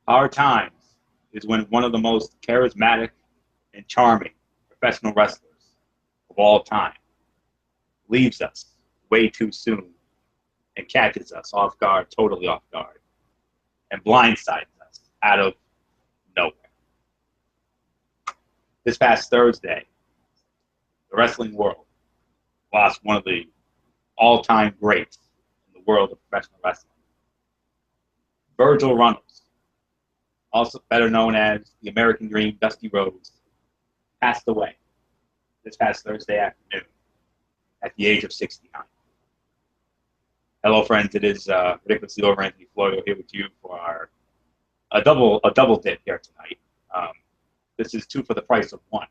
Our times is when one of the most charismatic and charming professional wrestlers of all time leaves us way too soon and catches us off guard, totally off guard, and blindsides us out of nowhere. This past Thursday, the wrestling world lost one of the all-time greats in the world of professional wrestling. Virgil Runnels, also better known as the American Dream, Dusty Rhodes, passed away this past Thursday afternoon at the age of 69. Hello, friends. It is ridiculously over Anthony Florio here with you for a double dip here tonight. This is two for the price of one.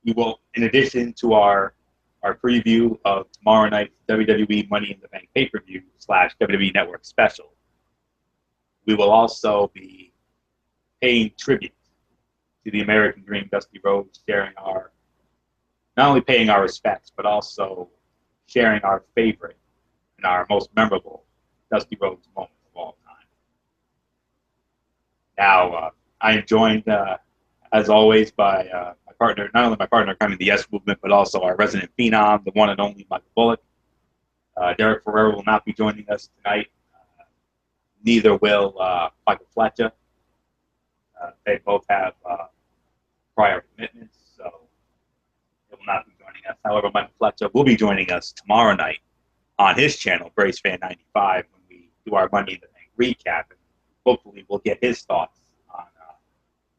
You will, in addition to our preview of tomorrow night's WWE Money in the Bank pay-per-view / WWE Network special, we will also be paying tribute to the American Dream, Dusty Rhodes, sharing not only paying our respects, but also sharing our favorite and our most memorable Dusty Rhodes moments of all time. Now, I am joined, as always, by my partner, not only my partner coming the Yes Movement, but also our resident phenom, the one and only Michael Bullock. Derek Ferrer will not be joining us tonight. Neither will Michael Fletcher. They both have prior commitments, so they will not be joining us. However, Michael Fletcher will be joining us tomorrow night on his channel, Brace Fan 95, when we do our Money in the Bank recap, and hopefully we'll get his thoughts on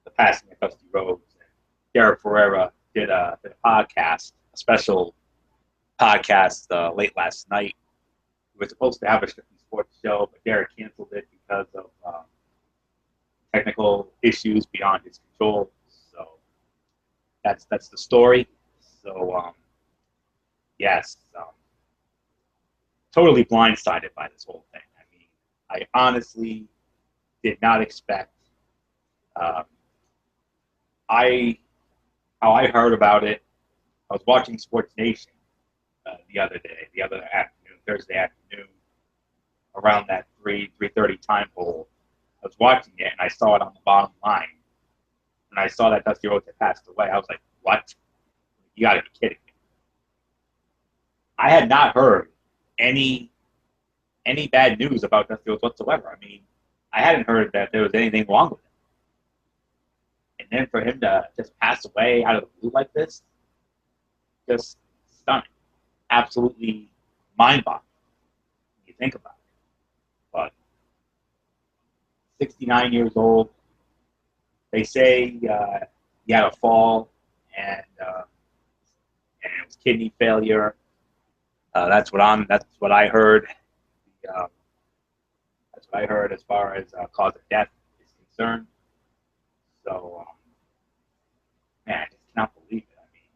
the passing of Dusty Rhodes. And Derek Ferreira did a podcast, a special podcast late last night. We were supposed to have a strictly sports show, but Derek canceled it because of technical issues beyond his control. So that's the story. So yes, totally blindsided by this whole thing. I mean, I honestly did not expect. How I heard about it, I was watching Sports Nation the other afternoon, Thursday afternoon, around that 3:30 time hole. I was watching it and I saw it on the bottom line. And I saw that Dusty Rhodes had passed away. I was like, what? You gotta be kidding me. I had not heard any bad news about Dusty Rhodes whatsoever. I mean, I hadn't heard that there was anything wrong with him. And then for him to just pass away out of the blue like this, just stunning. Absolutely mind-boggling when you think about it. But 69 years old, they say he had a fall and it was kidney failure. That's what I heard. That's what I heard as far as cause of death is concerned. So, man, I just cannot believe it. I mean,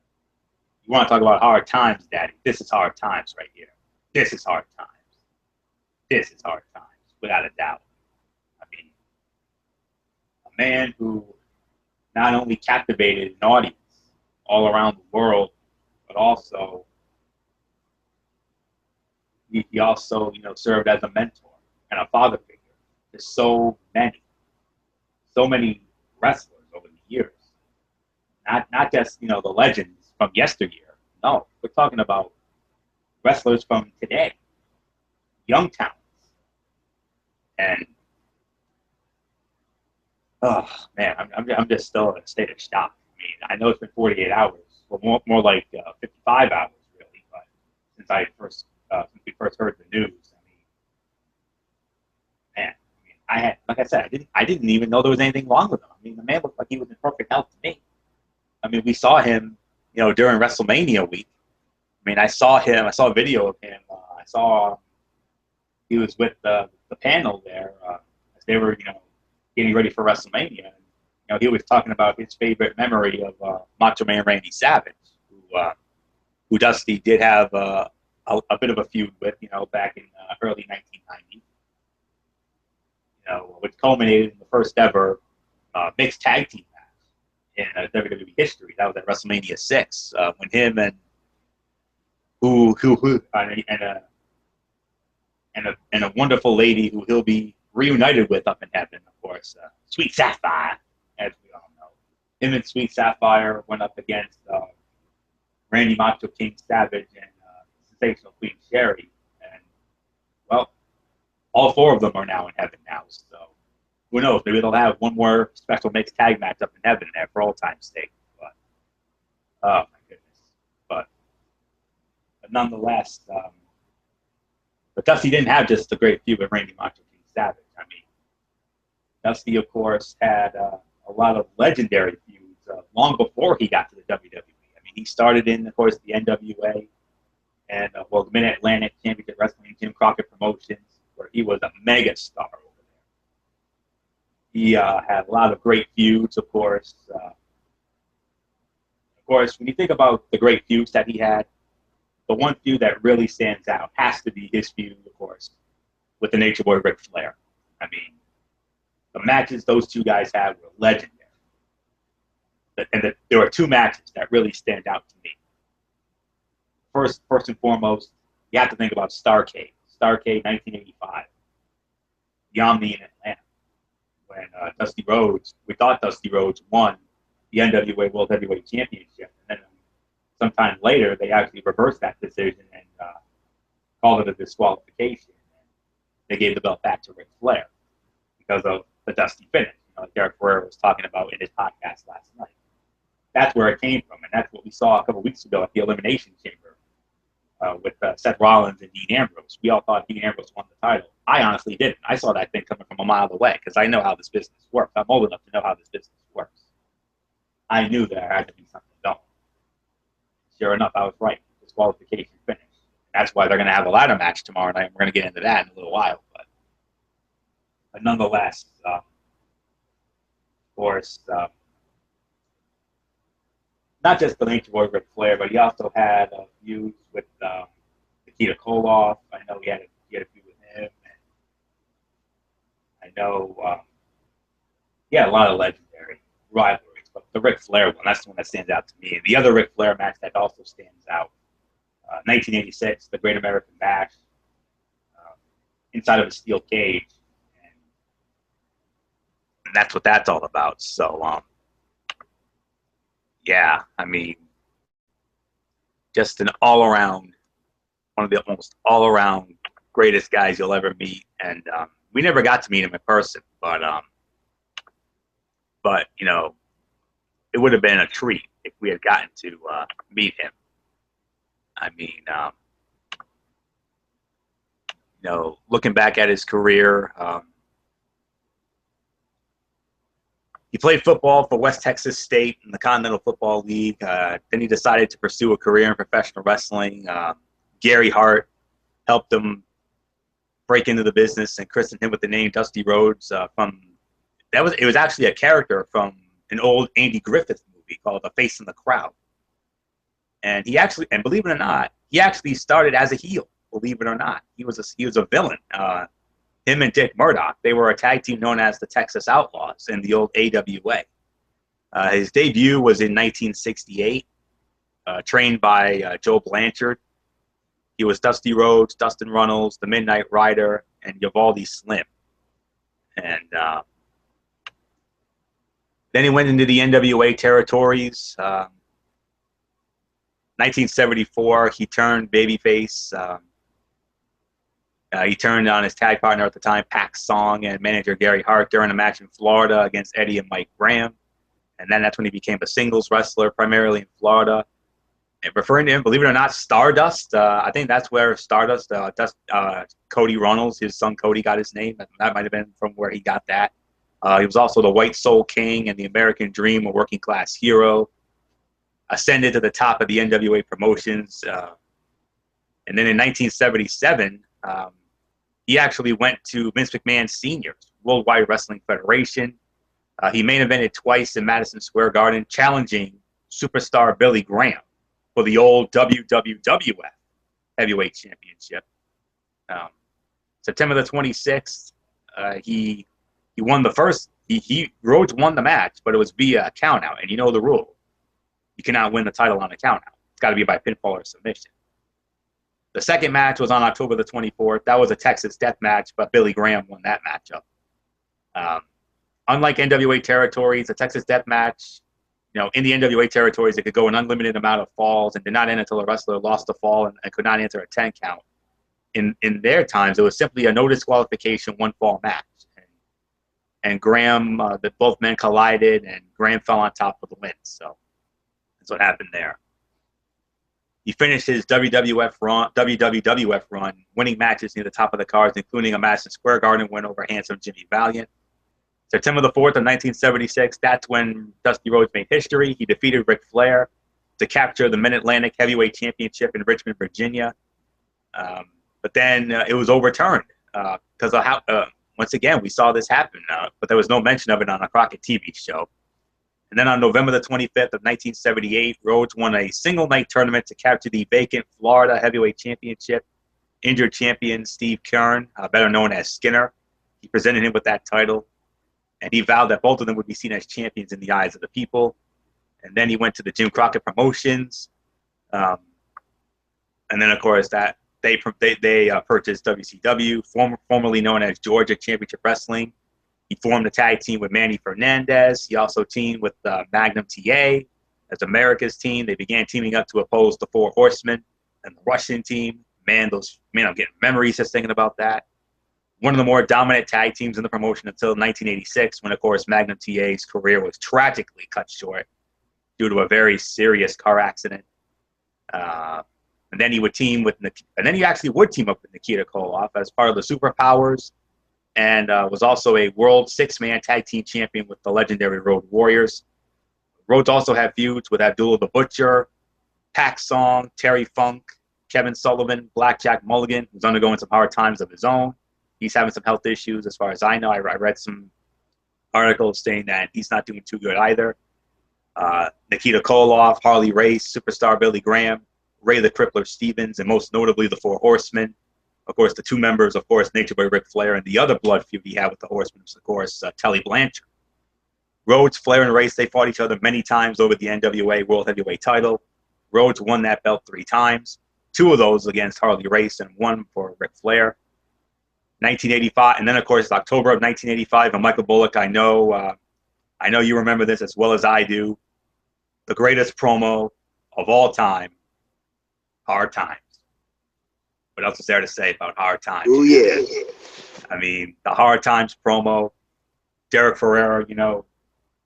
you want to talk about hard times, Daddy? This is hard times right here. This is hard times. This is hard times, without a doubt. I mean, a man who not only captivated an audience all around the world, but also he also, served as a mentor and a father figure to so many wrestlers over the years. Not just, the legends from yesteryear. No, we're talking about wrestlers from today, young talents. And oh man, I'm just still in a state of shock. I mean, I know it's been 48 hours, or more like 55 hours really, but since we first heard the news, like I said, I didn't even know there was anything wrong with him. I mean, the man looked like he was in perfect health to me. I mean, we saw him, during WrestleMania week. I mean, I saw a video of him. I saw he was with the panel there as they were, getting ready for WrestleMania. And, he was talking about his favorite memory of Macho Man Randy Savage, who Dusty did have a bit of a feud with, back in early 1990. Which culminated in the first ever mixed tag team match in WWE history. That was at WrestleMania 6, when him and and a wonderful lady who he'll be reunited with up in heaven, of course, Sweet Sapphire, as we all know. Him and Sweet Sapphire went up against Randy Macho King Savage and Sensational Queen Sherry, and well, all four of them are now in heaven now. So who knows? Maybe they'll have one more special mixed tag match up in heaven there for all time's sake. But oh my goodness! But nonetheless. But Dusty didn't have just a great feud with Randy Macho King Savage. I mean, Dusty, of course, had a lot of legendary feuds long before he got to the WWE. I mean, he started in, of course, the NWA and, the Mid-Atlantic Championship Wrestling, Jim Crockett Promotions, where he was a mega star over there. He had a lot of great feuds, of course. When you think about the great feuds that he had, the one feud that really stands out has to be his feud, of course, with the Nature Boy Ric Flair. I mean, the matches those two guys had were legendary. And there were two matches that really stand out to me. First and foremost, you have to think about Starrcade. Starrcade 1985. The Omni in Atlanta. When Dusty Rhodes, we thought Dusty Rhodes won the NWA World Heavyweight Championship. And then sometime later, they actually reversed that decision and called it a disqualification. And they gave the belt back to Ric Flair because of the Dusty finish, like Derek Ferrer was talking about in his podcast last night. That's where it came from, and that's what we saw a couple weeks ago at the Elimination Chamber with Seth Rollins and Dean Ambrose. We all thought Dean Ambrose won the title. I honestly didn't. I saw that thing coming from a mile away because I know how this business works. I'm old enough to know how this business works. I knew there had to be something going. Sure enough, I was right. Disqualification finish. That's why they're going to have a ladder match tomorrow night. We're going to get into that in a little while. But nonetheless, of course, not just the Nature Boy Ric Flair, but he also had feuds with Nikita Koloff. I know he had a feud with him. And I know he had a lot of legendary rivalries. But the Ric Flair one, that's the one that stands out to me. And the other Ric Flair match that also stands out, 1986, the Great American Bash, inside of a steel cage. And that's what that's all about. So, yeah, I mean, just an all-around, one of the almost all-around greatest guys you'll ever meet. And we never got to meet him in person, but you know, it would have been a treat if we had gotten to meet him. I mean, you know, looking back at his career, he played football for West Texas State in the Continental Football League. Then he decided to pursue a career in professional wrestling. Gary Hart helped him break into the business and christened him with the name Dusty Rhodes. It was actually a character from an old Andy Griffith movie called The Face in the Crowd. And he actually, and believe it or not, he actually started as a heel. Believe it or not, he was a villain. Him and Dick Murdoch, they were a tag team known as the Texas Outlaws in the old AWA. His debut was in 1968, trained by Joe Blanchard. He was Dusty Rhodes, Dustin Runnels, the Midnight Rider, and Uvalde Slim. And then he went into the NWA territories. 1974, he turned babyface. He turned on his tag partner at the time, Pax Song, and manager Gary Hart during a match in Florida against Eddie and Mike Graham. And then that's when he became a singles wrestler, primarily in Florida. And referring to him, believe it or not, Stardust. I think that's where Stardust, Cody Runnels, his son Cody, got his name. That might have been from where he got that. He was also the White Soul King and the American Dream, a working class hero. Ascended to the top of the NWA promotions. And then in 1977, he actually went to Vince McMahon Sr.'s Worldwide Wrestling Federation. He main evented twice in Madison Square Garden, challenging superstar Billy Graham for the old WWF Heavyweight Championship. September the 26th, he won the first. Rhodes won the match, but it was via a countout, and you know the rule. You cannot win the title on a countout. It's got to be by pinfall or submission. The second match was on October the 24th. That was a Texas death match, but Billy Graham won that matchup. Unlike NWA territories, a Texas death match, in the NWA territories, it could go an unlimited amount of falls and did not end until a wrestler lost a fall and could not enter a 10 count. In their times, it was simply a no disqualification, one fall match. And Graham, both men collided, and Graham fell on top of the win. So that's what happened there. He finished his WWF run, winning matches near the top of the cards, including a Madison Square Garden win over handsome Jimmy Valiant. September the 4th of 1976, that's when Dusty Rhodes made history. He defeated Ric Flair to capture the Mid-Atlantic Heavyweight Championship in Richmond, Virginia. But then it was overturned because of how, once again, we saw this happen, but there was no mention of it on a Crockett TV show. And then on November the 25th of 1978, Rhodes won a single-night tournament to capture the vacant Florida Heavyweight Championship. Injured champion Steve Keirn, better known as Skinner, he presented him with that title. And he vowed that both of them would be seen as champions in the eyes of the people. And then he went to the Jim Crockett Promotions. And then, of course, that they purchased WCW, formerly known as Georgia Championship Wrestling. He formed a tag team with Manny Fernandez. He also teamed with Magnum TA as America's team. They began teaming up to oppose the Four Horsemen and the Russian team. Man, I'm getting memories just thinking about that. One of the more dominant tag teams in the promotion until 1986, when, of course, Magnum TA's career was tragically cut short due to a very serious car accident. And then he would team with he actually would team up with Nikita Koloff as part of the Superpowers, and was also a World Six-Man Tag Team Champion with the legendary Road Warriors. Rhodes also had feuds with Abdullah the Butcher, Pac Song, Terry Funk, Kevin Sullivan, Blackjack Mulligan, who's undergoing some hard times of his own. He's having some health issues, as far as I know. I read some articles saying that he's not doing too good either. Nikita Koloff, Harley Race, Superstar Billy Graham, Ray the Crippler Stevens, and most notably the Four Horsemen. Of course, the two members, of course, Nature Boy Ric Flair, and the other blood feud he had with the Horsemen was, of course, Tully Blanchard. Rhodes, Flair, and Race, they fought each other many times over the NWA World Heavyweight title. Rhodes won that belt 3 times, 2 of those against Harley Race and 1 for Ric Flair. 1985, and then, of course, October of 1985, and Michael Bullock, I know you remember this as well as I do. The greatest promo of all time, Hard Times. What else is there to say about Hard Times? Oh, yeah. I mean, the Hard Times promo, Derek Ferrera,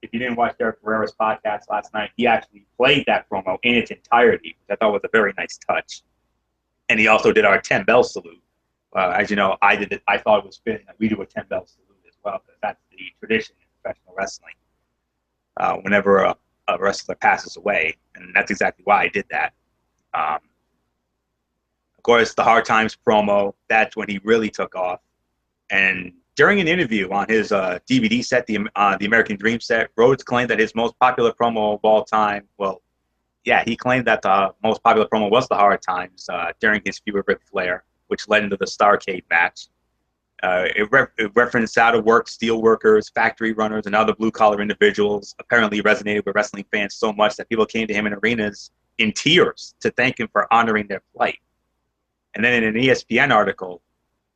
if you didn't watch Derek Ferrera's podcast last night, he actually played that promo in its entirety, which I thought was a very nice touch. And he also did our 10 bell salute. As you know, I did it. I thought it was fitting that we do a 10 bell salute as well, because that's the tradition in professional wrestling. Whenever a wrestler passes away, and that's exactly why I did that. Of course, the Hard Times promo, that's when he really took off. And during an interview on his DVD set, the American Dream set, Rhodes claimed that his most popular promo of all time, he claimed that the most popular promo was the Hard Times during his feud with Ric Flair, which led into the Starrcade match. It referenced out-of-work steel workers, factory runners, and other blue-collar individuals. Apparently resonated with wrestling fans so much that people came to him in arenas in tears to thank him for honoring their plight. And then in an ESPN article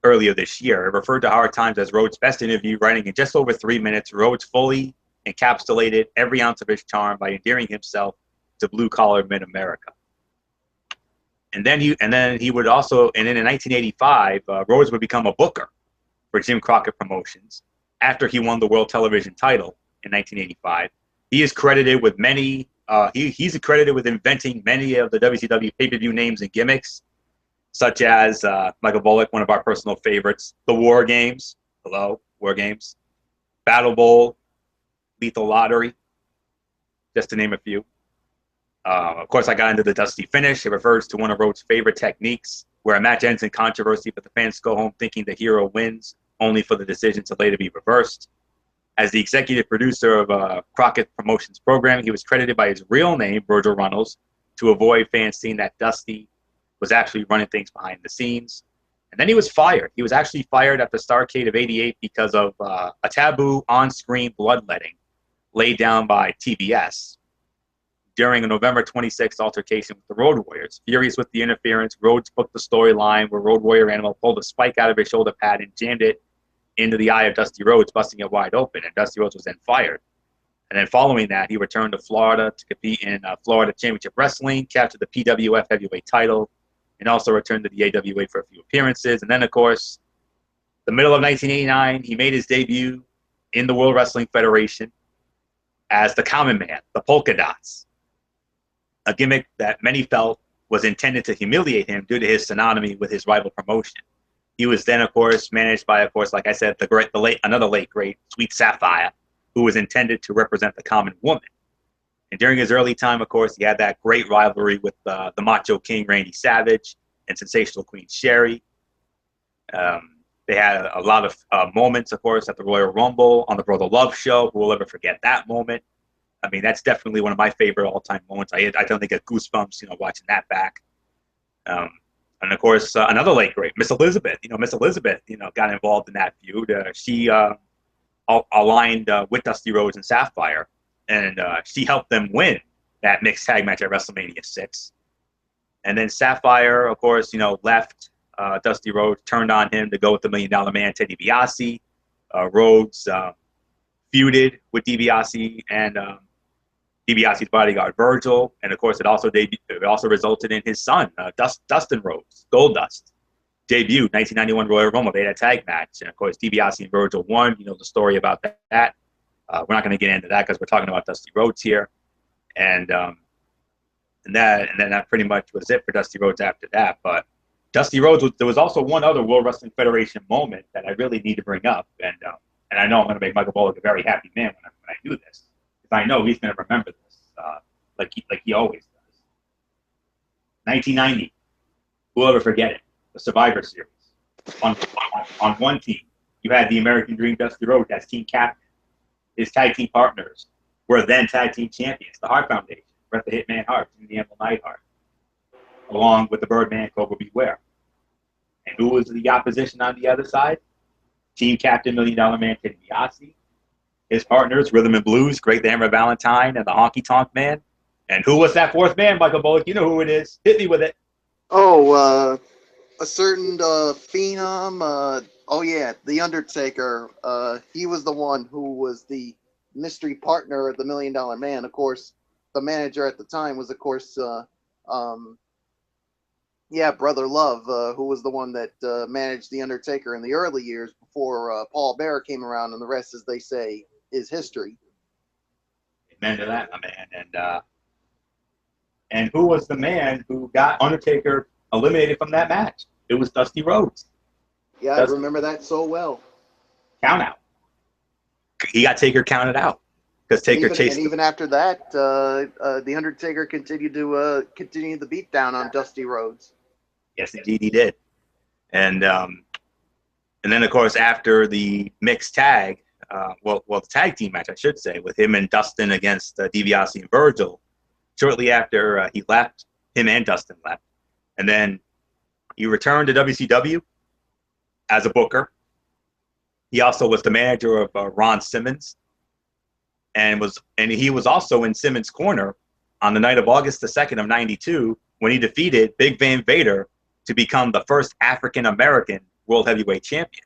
earlier this year, it referred to Hard Times as Rhodes' best interview, writing in just over 3 minutes, Rhodes fully encapsulated every ounce of his charm by endearing himself to blue-collar mid-America. And then he would also, and then in 1985, Rhodes would become a booker for Jim Crockett Promotions after he won the World Television title in 1985. He is credited with many. He's credited with inventing many of the WCW pay-per-view names and gimmicks, such as Michael Bullock, one of our personal favorites, the War Games. Hello, War Games, Battle Bowl, Lethal Lottery, just to name a few. Of course, I got into the Dusty Finish. It refers to one of Rhodes' favorite techniques, where a match ends in controversy, but the fans go home thinking the hero wins, only for the decision to later be reversed. As the executive producer of Crockett Promotions programming, he was credited by his real name, Virgil Runnels, to avoid fans seeing that Dusty was actually running things behind the scenes. And then he was fired. He was actually fired at the Starrcade of '88 because of a taboo on-screen bloodletting laid down by TBS. during a November 26th altercation with the Road Warriors. Furious with the interference, Rhodes booked the storyline where Road Warrior Animal pulled a spike out of his shoulder pad and jammed it into the eye of Dusty Rhodes, busting it wide open, and Dusty Rhodes was then fired. And then following that, he returned to Florida to compete in Florida Championship Wrestling, captured the PWF Heavyweight title, and also returned to the AWA for a few appearances. And then, of course, the middle of 1989, he made his debut in the World Wrestling Federation as the Common Man, the Polka Dots, a gimmick that many felt was intended to humiliate him due to his synonymy with his rival promotion. He was then, of course, managed by, of course, like I said, another late great, Sweet Sapphire, who was intended to represent the common woman. And during his early time, of course, he had that great rivalry with the Macho King, Randy Savage, and Sensational Queen Sherry. They had a lot of moments, of course, at the Royal Rumble, on the Brother Love show. Who will ever forget that moment? I mean, that's definitely one of my favorite all-time moments. I definitely get goosebumps, watching that back. And of course, another late great, Miss Elizabeth. Miss Elizabeth, got involved in that feud. She aligned with Dusty Rhodes and Sapphire, and she helped them win that mixed tag match at WrestleMania 6. And then Sapphire, of course, left Dusty Rhodes, turned on him to go with the $1 Million Man, Ted DiBiase. Rhodes feuded with DiBiase and DiBiase's bodyguard Virgil, and of course, it also resulted in his son, Dustin Rhodes, Goldust, debuted 1991 Royal Rumble. They had a tag match, and of course, DiBiase and Virgil won. You know the story about that. We're not going to get into that because we're talking about Dusty Rhodes here, and then that pretty much was it for Dusty Rhodes after that. But Dusty Rhodes, there was also one other World Wrestling Federation moment that I really need to bring up, and I know I'm going to make Michael Bullock a very happy man when I do this, because I know he's going to remember this like he always does. 1990, who will ever forget it? The Survivor Series. On one team, you had the American Dream, Dusty Rhodes, as team captain. His tag team partners were then tag team champions, the Hart Foundation, Bret the Hitman Hart, and the Animal Neidhart, along with the Birdman, Cobra Beware. And who was the opposition on the other side? Team captain, $1 Million Man, Ted DiBiase. His partners, Rhythm and Blues, Great the Hammer Valentine, and the Honky Tonk Man. And who was that fourth man, Michael Bullock? You know who it is. Hit me with it. Oh, a certain Phenom. Oh, yeah, The Undertaker. He was the one who was the mystery partner of the $1 Million Man. Of course, the manager at the time was, of course, Brother Love, who was the one that managed The Undertaker in the early years before Paul Bearer came around, and the rest, as they say, is history. Amen to that, my man. And who was the man who got Undertaker eliminated from that match? It was Dusty Rhodes. Yeah, Dusty. I remember that so well. Count out. He got Taker counted out because Taker chased. And even after that, the Undertaker continued to continue the beatdown on Dusty Rhodes. Yes, indeed, he did. And then of course after the mixed tag, the tag team match, I should say, with him and Dustin against DiBiase and Virgil. Shortly after he left, him and Dustin left, and then he returned to WCW as a booker. He also was the manager of Ron Simmons, and he was also in Simmons' corner on the night of August the 2nd of '92 when he defeated Big Van Vader to become the first African American World Heavyweight Champion.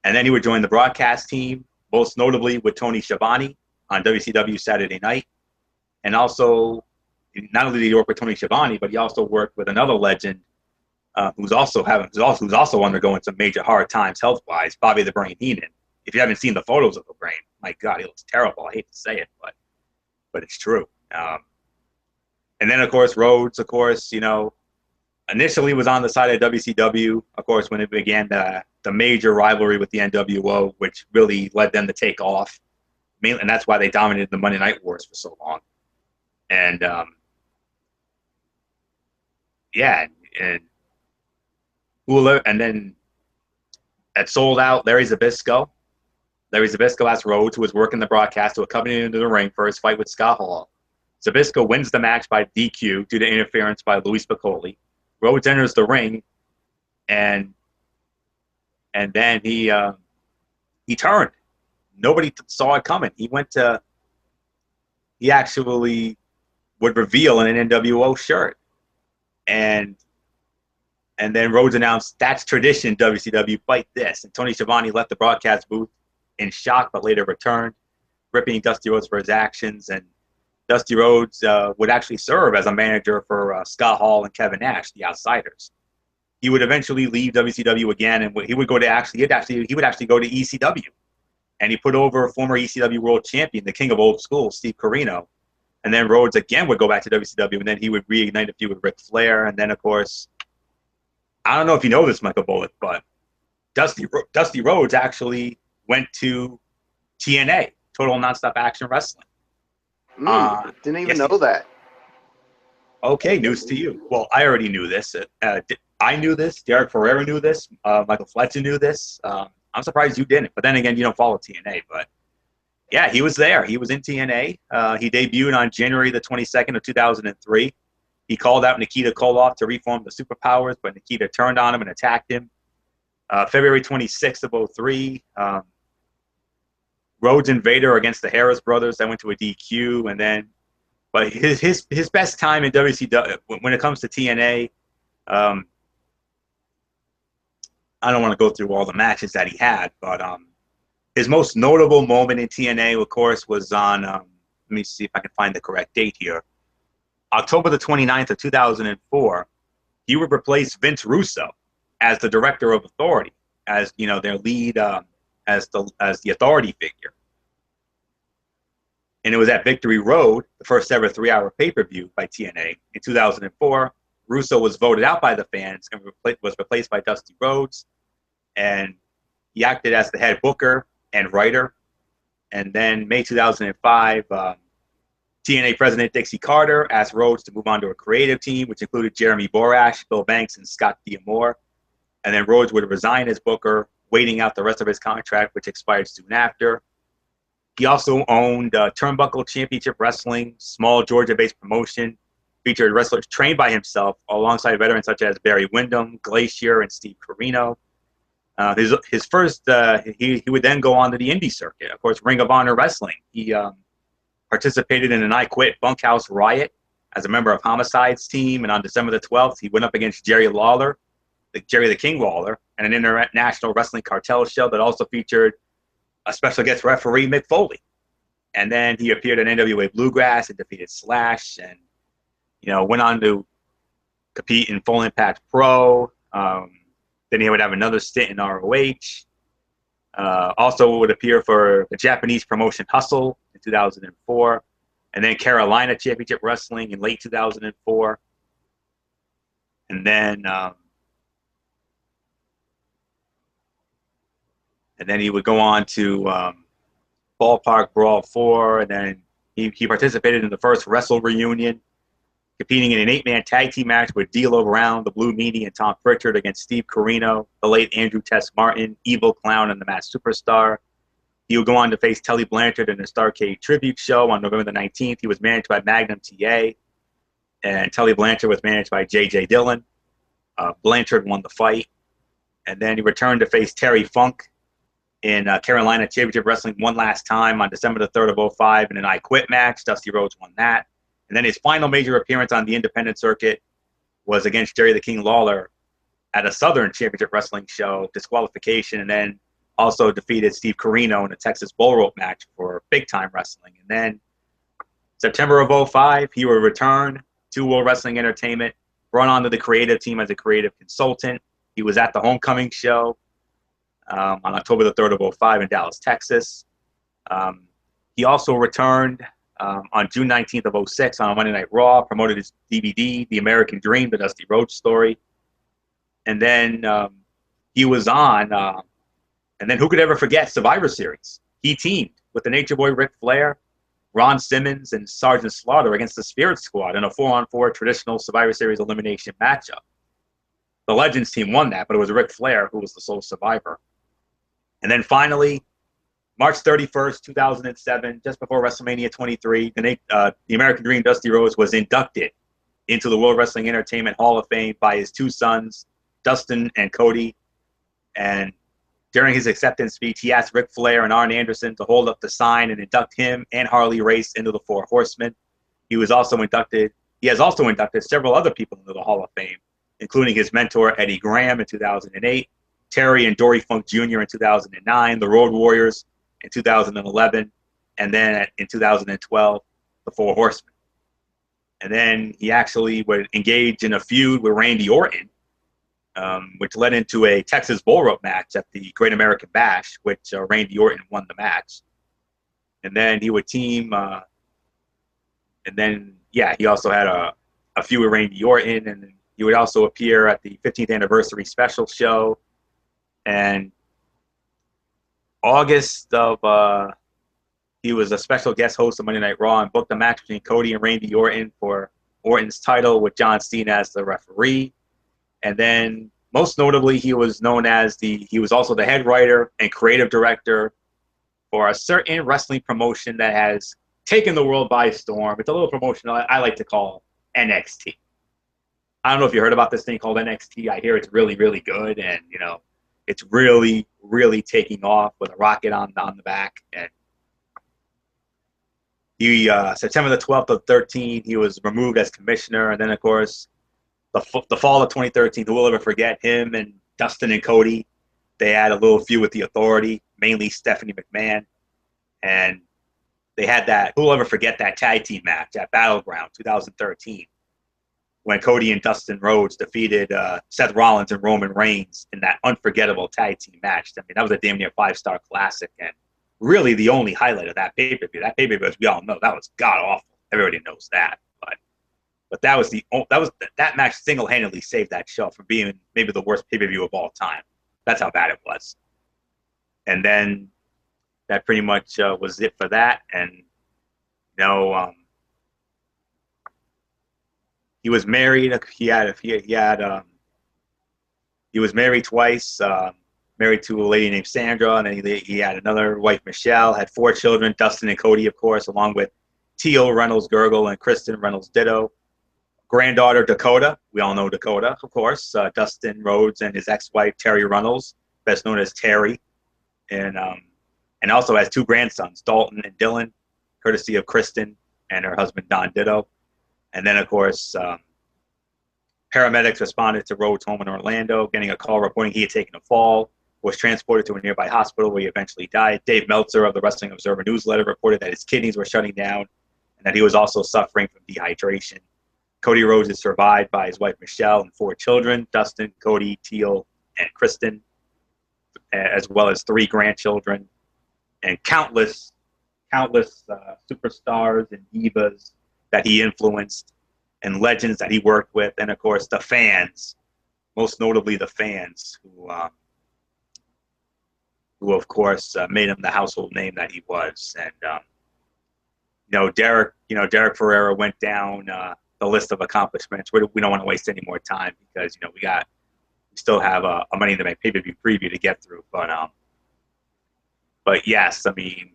And then he would join the broadcast team, most notably with Tony Schiavone on WCW Saturday Night. And also, not only did he work with Tony Schiavone, but he also worked with another legend who's also undergoing some major hard times health-wise, Bobby the Brain Heenan. If you haven't seen the photos of the Brain, my God, he looks terrible. I hate to say it, but it's true. And then, of course, Rhodes, of course, initially was on the side of WCW, of course, when it began the major rivalry with the NWO, which really led them to take off. And that's why they dominated the Monday Night Wars for so long. And and then at Sold Out, Larry Zbyszko asked Rhodes, who was working the broadcast, to accompany him to the ring for his fight with Scott Hall. Zbyszko wins the match by DQ due to interference by Louis Piccoli. Rhodes enters the ring, and then he turned. Nobody saw it coming. He actually would reveal an NWO shirt. And then Rhodes announced, "That's tradition, WCW, fight this." And Tony Schiavone left the broadcast booth in shock, but later returned, ripping Dusty Rhodes for his actions. And Dusty Rhodes would actually serve as a manager for Scott Hall and Kevin Nash, the Outsiders. He would eventually leave WCW again, and he would go to he would actually go to ECW, and he put over former ECW World Champion, the King of Old School, Steve Corino. And then Rhodes again would go back to WCW, and then he would reignite a feud with Ric Flair. And then, of course, I don't know if you know this, Michael Bullock, but Dusty Rhodes actually went to TNA, Total Nonstop Action Wrestling. Didn't even know that. Okay, news to you. Well, I already knew this. I knew this. Derek Ferrera knew this. Michael Fletcher knew this. I'm surprised you didn't. But then again, you don't follow TNA. But yeah, he was there. He was in TNA. He debuted on January the 22nd of 2003. He called out Nikita Koloff to reform the Superpowers, but Nikita turned on him and attacked him. February 26th of 2003, Rhodes and Vader against the Harris brothers. That went to a DQ. And then, but his best time in WCW, when it comes to TNA, I don't want to go through all the matches that he had, but his most notable moment in TNA, of course, was on, let me see if I can find the correct date here, October the 29th of 2004. He would replace Vince Russo as the Director of Authority, as, you know, their lead, as the authority figure. And it was at Victory Road, the first ever 3-hour pay-per-view by TNA. In 2004, Russo was voted out by the fans and was replaced by Dusty Rhodes. And he acted as the head booker and writer. And then May 2005, TNA President Dixie Carter asked Rhodes to move on to a creative team, which included Jeremy Borash, Bill Banks, and Scott D'Amore. And then Rhodes would resign as booker, waiting out the rest of his contract, which expired soon after. He also owned Turnbuckle Championship Wrestling, small Georgia-based promotion, featured wrestlers trained by himself alongside veterans such as Barry Windham, Glacier, and Steve Corino. His first, he would then go on to the indie circuit. Of course, Ring of Honor Wrestling. He participated in an I Quit Bunkhouse Riot as a member of Homicide's team, and on December the 12th, he went up against Jerry Lawler, Jerry the King Lawler, and an international wrestling cartel show that also featured a special guest referee, Mick Foley. And then he appeared in NWA Bluegrass and defeated Slash, and, you know, went on to compete in Full Impact Pro. Then he would have another stint in ROH. Also would appear for the Japanese promotion Hustle in 2004, and then Carolina Championship Wrestling in late 2004. And then he would go on to Ballpark Brawl 4, and then he participated in the first Wrestle Reunion, competing in an 8-man tag team match with D'Lo Brown, the Blue Meanie, and Tom Pritchard against Steve Corino, the late Andrew Tess Martin, Evil Clown, and the Masked Superstar. He would go on to face Tully Blanchard in the Starrcade Tribute Show on November the 19th. He was managed by Magnum TA, and Tully Blanchard was managed by J.J. Dillon. Blanchard won the fight. And then he returned to face Terry Funk in Carolina Championship Wrestling one last time on December the 3rd of 2005 in an I Quit match. Dusty Rhodes won that. And then his final major appearance on the independent circuit was against Jerry the King Lawler at a Southern Championship Wrestling show, disqualification, and then also defeated Steve Corino in a Texas Bull Rope match for Big Time Wrestling. And then September of 2005, he would return to World Wrestling Entertainment, brought onto the creative team as a creative consultant. He was at the Homecoming show on October the 3rd of 2005 in Dallas, Texas. He also returned on June 19th of 2006 on Monday Night Raw, promoted his DVD, The American Dream, The Dusty Rhodes Story. And then he was on, and then who could ever forget Survivor Series? He teamed with the Nature Boy Ric Flair, Ron Simmons, and Sergeant Slaughter against the Spirit Squad in a 4-on-4 traditional Survivor Series elimination matchup. The Legends team won that, but it was Ric Flair who was the sole survivor. And then finally, March 31st, 2007, just before WrestleMania 23, the American Dream Dusty Rhodes was inducted into the World Wrestling Entertainment Hall of Fame by his two sons, Dustin and Cody. And during his acceptance speech, he asked Ric Flair and Arn Anderson to hold up the sign and induct him and Harley Race into the Four Horsemen. He was also inducted. He has also inducted several other people into the Hall of Fame, including his mentor Eddie Graham in 2008, Terry and Dory Funk Jr. in 2009, the Road Warriors in 2011, and then in 2012, the Four Horsemen. And then he actually would engage in a feud with Randy Orton, which led into a Texas Bull Rope match at the Great American Bash, which Randy Orton won the match. And then he would team, and then, yeah, he also had a feud with Randy Orton, and he would also appear at the 15th anniversary special show. And August of, he was a special guest host of Monday Night Raw and booked a match between Cody and Randy Orton for Orton's title with John Cena as the referee. And then, most notably, he was known as he was also the head writer and creative director for a certain wrestling promotion that has taken the world by storm. It's a little promotion I like to call NXT. I don't know if you heard about this thing called NXT. I hear it's really, really good, and it's really, really taking off with a rocket on the back. And he September the 12th of 13, he was removed as commissioner, and then of course the fall of 2013. Who will ever forget him and Dustin and Cody? They had a little feud with the Authority, mainly Stephanie McMahon, and they had that. Who will ever forget that tag team match at Battleground 2013 when Cody and Dustin Rhodes defeated Seth Rollins and Roman Reigns in that unforgettable tag team match? I mean, that was a damn near 5-star classic, and really the only highlight of that pay-per-view. That pay-per-view, as we all know, that was god awful. Everybody knows that, but that match single-handedly saved that show from being maybe the worst pay-per-view of all time. That's how bad it was. And then that pretty much was it for that. And he was married. He was married twice. Married to a lady named Sandra, and then he had another wife, Michelle. Had 4 children, Dustin and Cody, of course, along with Teal Reynolds Gurgle and Kristen Reynolds Ditto. Granddaughter Dakota, we all know Dakota, of course. Dustin Rhodes and his ex-wife Terry Reynolds, best known as Terry, and also has 2 grandsons, Dalton and Dylan, courtesy of Kristen and her husband Don Ditto. And then, of course, paramedics responded to Rhodes' home in Orlando, getting a call reporting he had taken a fall, was transported to a nearby hospital where he eventually died. Dave Meltzer of the Wrestling Observer newsletter reported that his kidneys were shutting down and that he was also suffering from dehydration. Cody Rhodes is survived by his wife Michelle and 4 children, Dustin, Cody, Teal, and Kristen, as well as 3 grandchildren, and countless superstars and divas that he influenced and legends that he worked with, and of course the fans, most notably the fans who of course made him the household name that he was. And Derek Ferrera went down the list of accomplishments. We don't want to waste any more time because we still have a Money in the Bank pay-per-view preview to get through. But yes, I mean,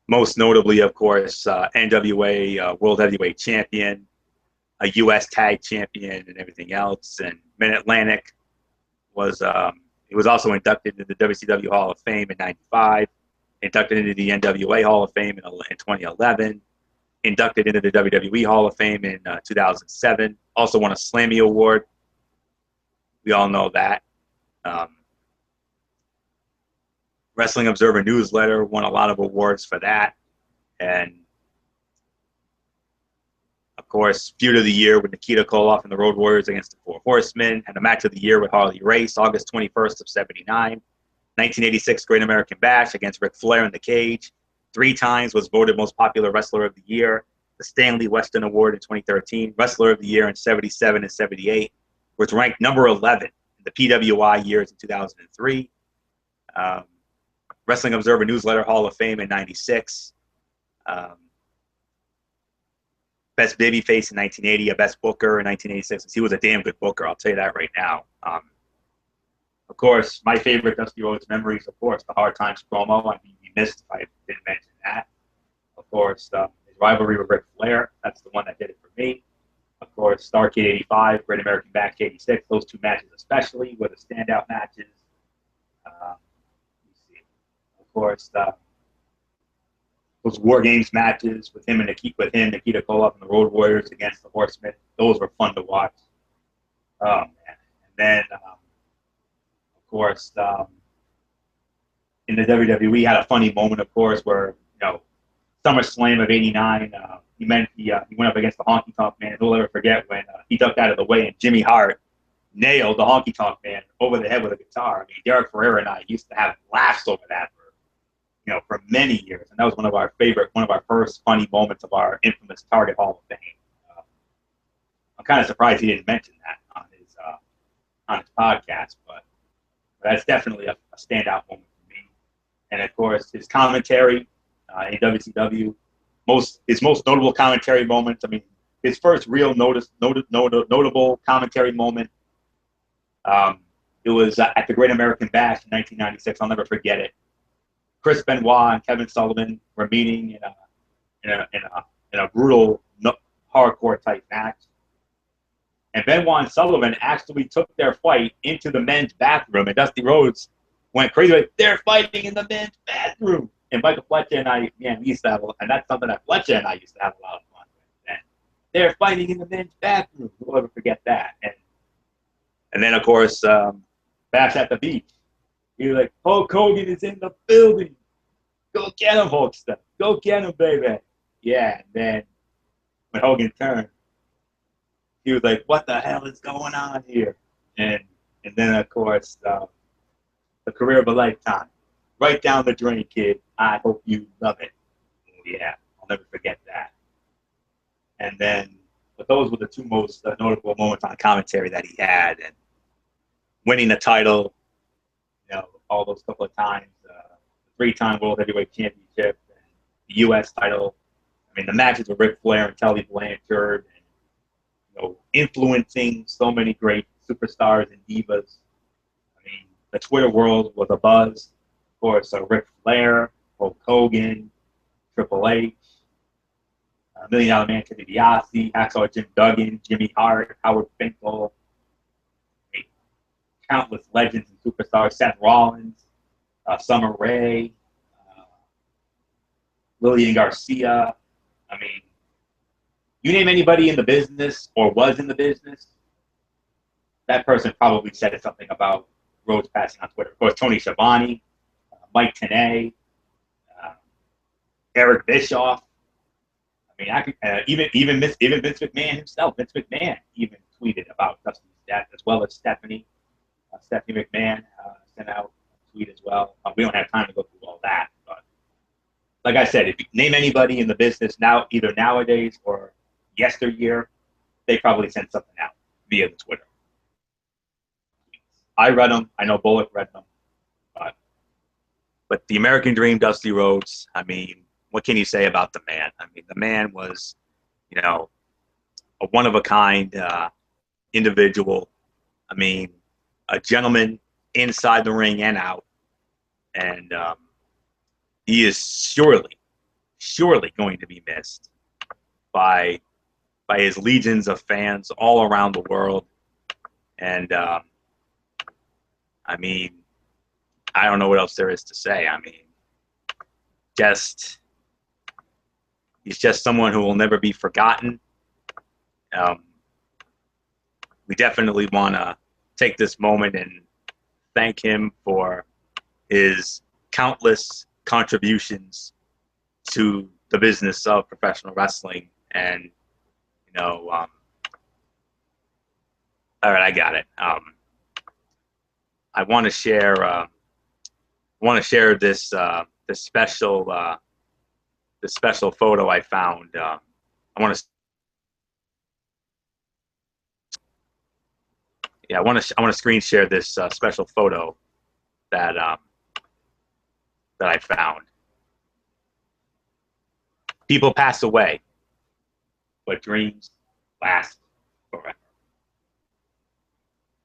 most notably, of course, NWA World Heavyweight Champion, a U.S. Tag Champion, and everything else. And Mid-Atlantic was he was also inducted into the WCW Hall of Fame in '95, inducted into the NWA Hall of Fame in 2011. Inducted into the WWE Hall of Fame in 2007. Also won a Slammy Award. We all know that. Wrestling Observer newsletter won a lot of awards for that. And, of course, feud of the year with Nikita Koloff and the Road Warriors against the Four Horsemen. And a match of the year with Harley Race, August 21st of '79. 1986 Great American Bash against Ric Flair in the cage. 3 times was voted most popular wrestler of the year. The Stanley Weston Award in 2013, Wrestler of the Year in '77 and '78, was ranked number 11 in the PWI years in 2003. Wrestling Observer Newsletter Hall of Fame in '96. Best Babyface in 1980, a Best Booker in 1986. He was a damn good booker, I'll tell you that right now. Of course, my favorite Dusty Rhodes memories, of course, the Hard Times promo. I'd be missed if I didn't mention that. Of course, his rivalry with Ric Flair. That's the one that did it for me. Of course, Starrcade '85, Great American Bash '86. Those 2 matches especially were the standout matches. Let me see. Of course, those War Games matches with him, Nikita Koloff, and the Road Warriors against the Horsemen. Those were fun to watch. Oh man! And then, of course, in the WWE, had a funny moment, of course, where SummerSlam of '89. He went up against the Honky Tonk Man. Who'll ever forget when he ducked out of the way and Jimmy Hart nailed the Honky Tonk Man over the head with a guitar. I mean, Derek Ferrer and I used to have laughs over that for many years, and that was one of our first funny moments of our infamous Target Hall of Fame. I'm kind of surprised he didn't mention that on his podcast, but that's definitely a standout moment for me. And of course, his commentary in WCW, his most notable commentary moments. I mean, his first real notable commentary moment. It was at the Great American Bash in 1996. I'll never forget it. Chris Benoit and Kevin Sullivan were meeting in a brutal, hardcore type match. And Benoit and Sullivan actually took their fight into the men's bathroom, and Dusty Rhodes went crazy like, they're fighting in the men's bathroom. And Michael Fletcher and I, we used to have, and that's something that Fletcher and I used to have a lot of fun with. And they're fighting in the men's bathroom. We'll never forget that. And then, of course, Bash at the Beach. He was like, Hulk Hogan is in the building. Go get him, Hulkster. Go get him, baby. Yeah, and then when Hogan turned, he was like, what the hell is going on here? And then, of course, the career of a lifetime. Right down the drain, kid. I hope you love it. Yeah, I'll never forget that. And then, but those were the two most notable moments on commentary that he had. And winning the title, all those couple of times, the 3-time World Heavyweight Championship, and the U.S. title. I mean, the matches with Ric Flair and Tully Blanchard, and influencing so many great superstars and divas. I mean, the Twitter world was abuzz. Of course, Ric Flair, Hulk Hogan, Triple H, $1 Million Man Ted DiBiase, Hacksaw Jim Duggan, Jimmy Hart, Howard Finkel, countless legends and superstars, Seth Rollins, Summer Rae, Lillian Garcia. I mean, you name anybody in the business or was in the business, that person probably said something about Rhodes passing on Twitter. Of course, Tony Schiavone, Mike Tenay, Eric Bischoff. I mean, I could, even Vince McMahon himself. Vince McMahon even tweeted about Dusty's death, as well as Stephanie McMahon sent out a tweet as well. We don't have time to go through all that, but like I said, if you name anybody in the business now, either nowadays or yesteryear, they probably sent something out via the Twitter. I read them. I know Bullock read them. But the American Dream, Dusty Rhodes, I mean, what can you say about the man? I mean, the man was, a one-of-a-kind individual. I mean, a gentleman inside the ring and out. And he is surely going to be missed by his legions of fans all around the world. And, I mean, I don't know what else there is to say. I mean, he's just someone who will never be forgotten. We definitely want to take this moment and thank him for his countless contributions to the business of professional wrestling. And, all right, I got it. I want to share this this special photo I found. I want to screen share this special photo that I found. People pass away, but dreams last forever.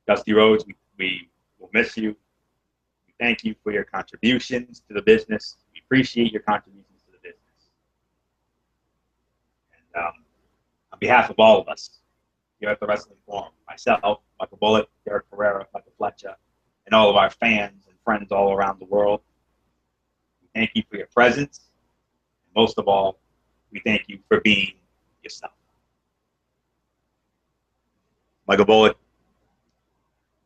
Dusty Rhodes, we will miss you. We thank you for your contributions to the business. We appreciate your contributions to the business. And on behalf of all of us here at the Wrestling Forum, myself, Michael Bullock, Derek Ferrera, Michael Fletcher, and all of our fans and friends all around the world, we thank you for your presence. most of all, we thank you for being yourself. Michael Bullock,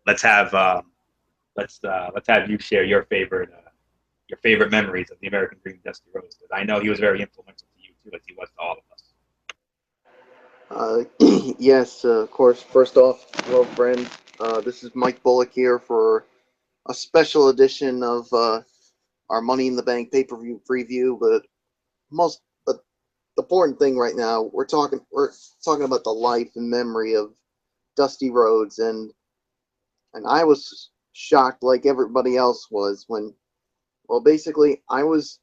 let's have you share your favorite memories of the American Dream, Dusty Rhodes, because I know he was very influential to you too, as he was to all of Uh, yes, of course. First off, hello, friend. This is Mike Bullock here for a special edition of our Money in the Bank pay-per-view preview. But the important thing right now, we're talking about the life and memory of Dusty Rhodes, and I was shocked like everybody else was when, well, basically I was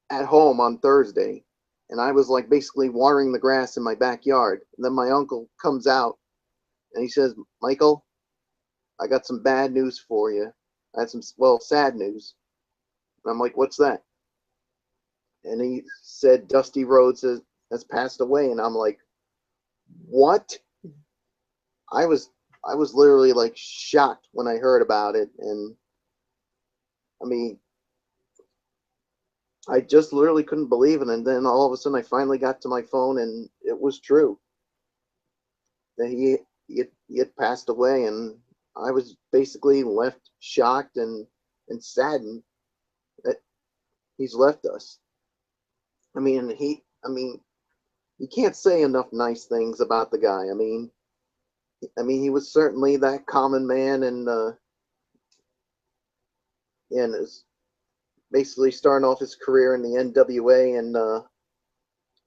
at home on Thursday, and I was like basically watering the grass in my backyard, and then my uncle comes out and he says, "Michael, I got some bad news for you. I had some, well, sad news." And I'm like, "What's that?" And he said, "Dusty Rhodes has passed away." And I'm like, "What?" I was I was literally like shocked when I heard about it, and I mean, I just literally couldn't believe it. And then all of a sudden, I finally got to my phone, and it was true that he had passed away, and I was basically left shocked and saddened that he's left us. I mean, you can't say enough nice things about the guy. I mean, he was certainly that common man, and is basically starting off his career in the NWA, and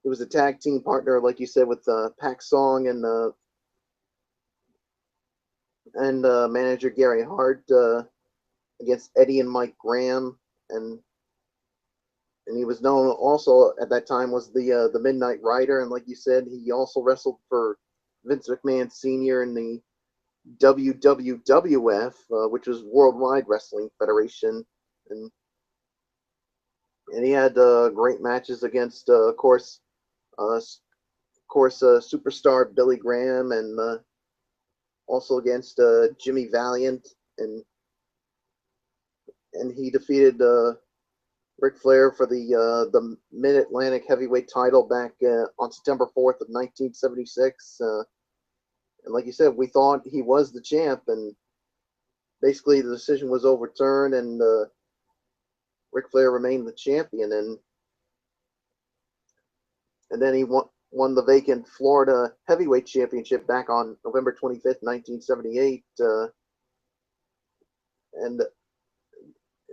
he was a tag team partner, like you said, with Pac Song and manager Gary Hart against Eddie and Mike Graham, and he was known also at that time was the Midnight Rider, and like you said, he also wrestled for Vince McMahon Sr. in the WWWF, which was Worldwide Wrestling Federation, and he had great matches against, superstar Billy Graham, and also against Jimmy Valiant, and he defeated Ric Flair for the Mid Atlantic Heavyweight Title back on September 4th of 1976. And like you said, we thought he was the champ, and basically the decision was overturned, and Ric Flair remained the champion, and then he won the vacant Florida Heavyweight Championship back on November 25th, 1978, and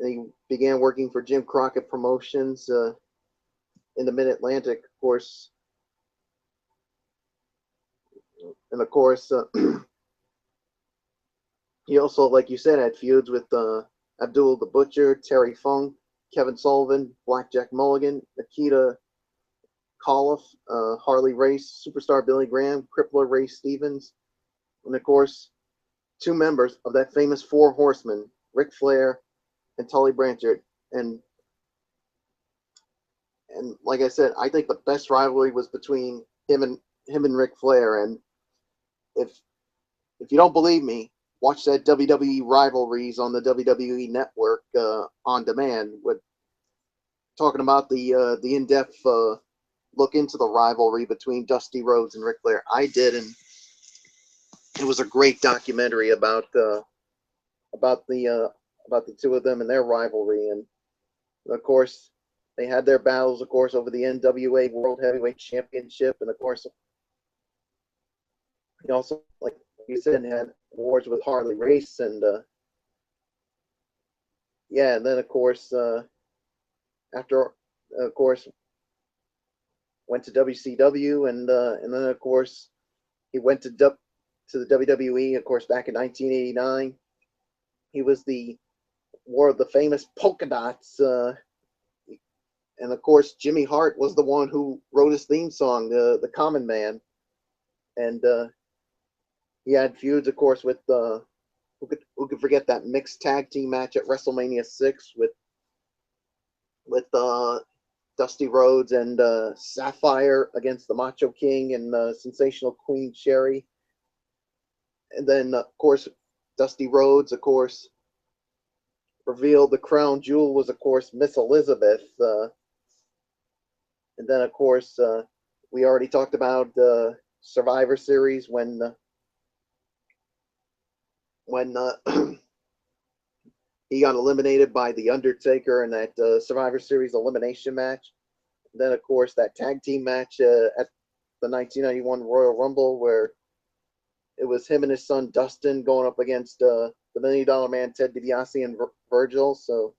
he began working for Jim Crockett Promotions in the Mid Atlantic, of course, and of course. He also, like you said, had feuds with Abdul the Butcher, Terry Funk, Kevin Sullivan, Blackjack Mulligan, Nikita Koloff, Harley Race, Superstar Billy Graham, Crippler Ray Stevens, and of course, two members of that famous Four Horsemen, Ric Flair and Tully Blanchard. And like I said, I think the best rivalry was between him and Ric Flair. And if you don't believe me, watch that WWE rivalries on the WWE Network on demand, with talking about the in-depth look into the rivalry between Dusty Rhodes and Ric Flair. I did, and it was a great documentary about the two of them and their rivalry. And of course, they had their battles, of course, over the NWA World Heavyweight Championship, and of course, he also, like you said, had wars with Harley Race, and yeah, and then of course, after, of course, went to WCW, and then of course, he went to the WWE, of course, back in 1989. He was wore the famous polka dots, and of course, Jimmy Hart was the one who wrote his theme song, the Common Man, and he had feuds, of course, with who could forget that mixed tag team match at WrestleMania 6 with Dusty Rhodes and Sapphire against the Macho King and Sensational Queen Sherry. And then, of course, Dusty Rhodes, of course, revealed the crown jewel was, of course, Miss Elizabeth. And then, of course, we already talked about Survivor Series when he got eliminated by The Undertaker in that Survivor Series elimination match. And then, of course, that tag team match at the 1991 Royal Rumble where it was him and his son Dustin going up against the $1 Million Man Ted DiBiase and Virgil. So,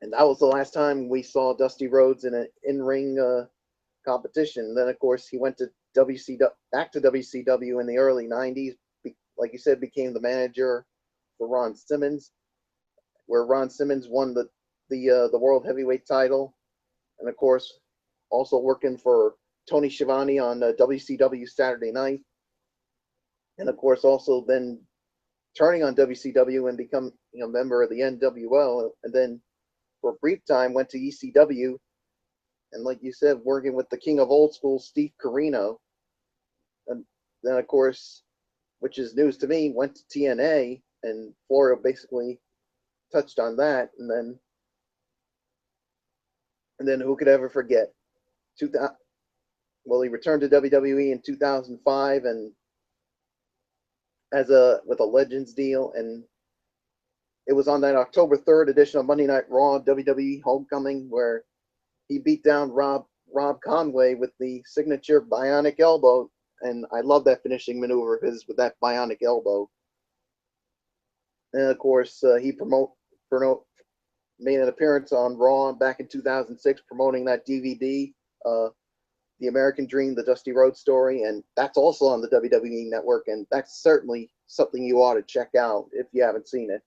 and that was the last time we saw Dusty Rhodes in an in-ring competition. And then, of course, he went to back to WCW in the early '90s. Like you said, became the manager for Ron Simmons, where Ron Simmons won the World Heavyweight title, and of course, also working for Tony Schiavone on WCW Saturday Night, and of course, also then turning on WCW and becoming a member of the NWO, and then for a brief time went to ECW, and like you said, working with the King of Old School, Steve Corino, and then of course, which is news to me, went to TNA, and Florio basically touched on that, and then who could ever forget? Well, he returned to WWE in 2005, and with a Legends deal, and it was on that October 3rd edition of Monday Night Raw WWE Homecoming where he beat down Rob Conway with the signature bionic elbow, and I love that finishing maneuver of his with that bionic elbow. And of course, he made an appearance on Raw back in 2006 promoting that DVD, The American Dream, the Dusty Rhodes Story, and that's also on the WWE Network, and that's certainly something you ought to check out if you haven't seen it.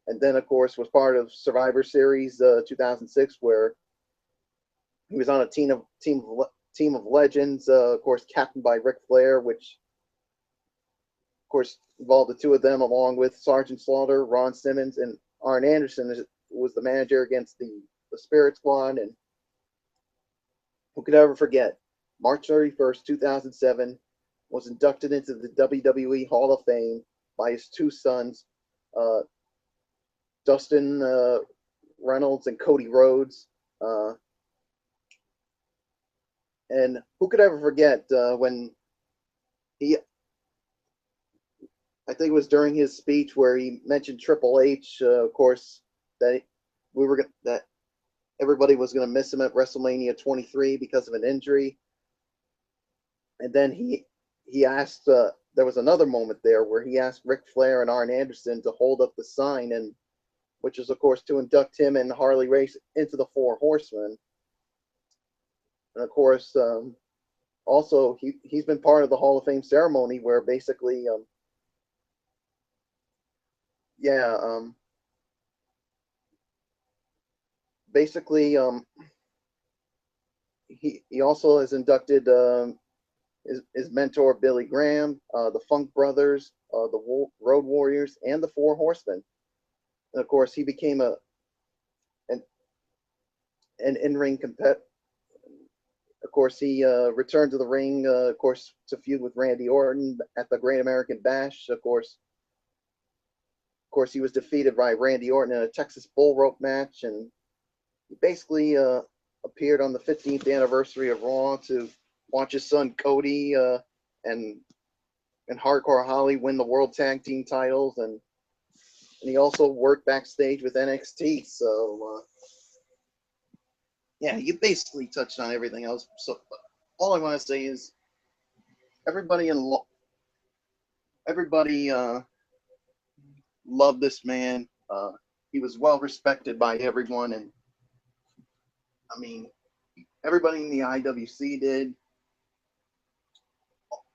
And then, of course, was part of Survivor Series 2006, where he was on a team of legends, of course, captained by Ric Flair, which, of course, involved the two of them, along with Sergeant Slaughter, Ron Simmons, and Arn Anderson was the manager against the Spirit Squad. And who could ever forget? March 31st, 2007, was inducted into the WWE Hall of Fame by his two sons, Dustin Reynolds and Cody Rhodes. And who could ever forget when I think it was during his speech where he mentioned Triple H, of course, that everybody was going to miss him at WrestleMania 23 because of an injury. And then he asked, there was another moment there where he asked Ric Flair and Arn Anderson to hold up the sign, and which is, of course, to induct him and Harley Race into the Four Horsemen. And, of course, also, he's been part of the Hall of Fame ceremony where basically, he also has inducted his mentor Billy Graham, the Funk Brothers, the Road Warriors, and the Four Horsemen. And of course, he became an in-ring competitor. Of course, he returned to the ring, of course, to feud with Randy Orton at the Great American Bash. Of course, he was defeated by Randy Orton in a Texas bull rope match, and he basically appeared on the 15th anniversary of Raw to watch his son Cody and Hardcore Holly win the World Tag Team titles, and he also worked backstage with NXT. So yeah, you basically touched on everything else. So all I want to say is everybody loved this man. He was well respected by everyone, and I mean, everybody in the IWC did.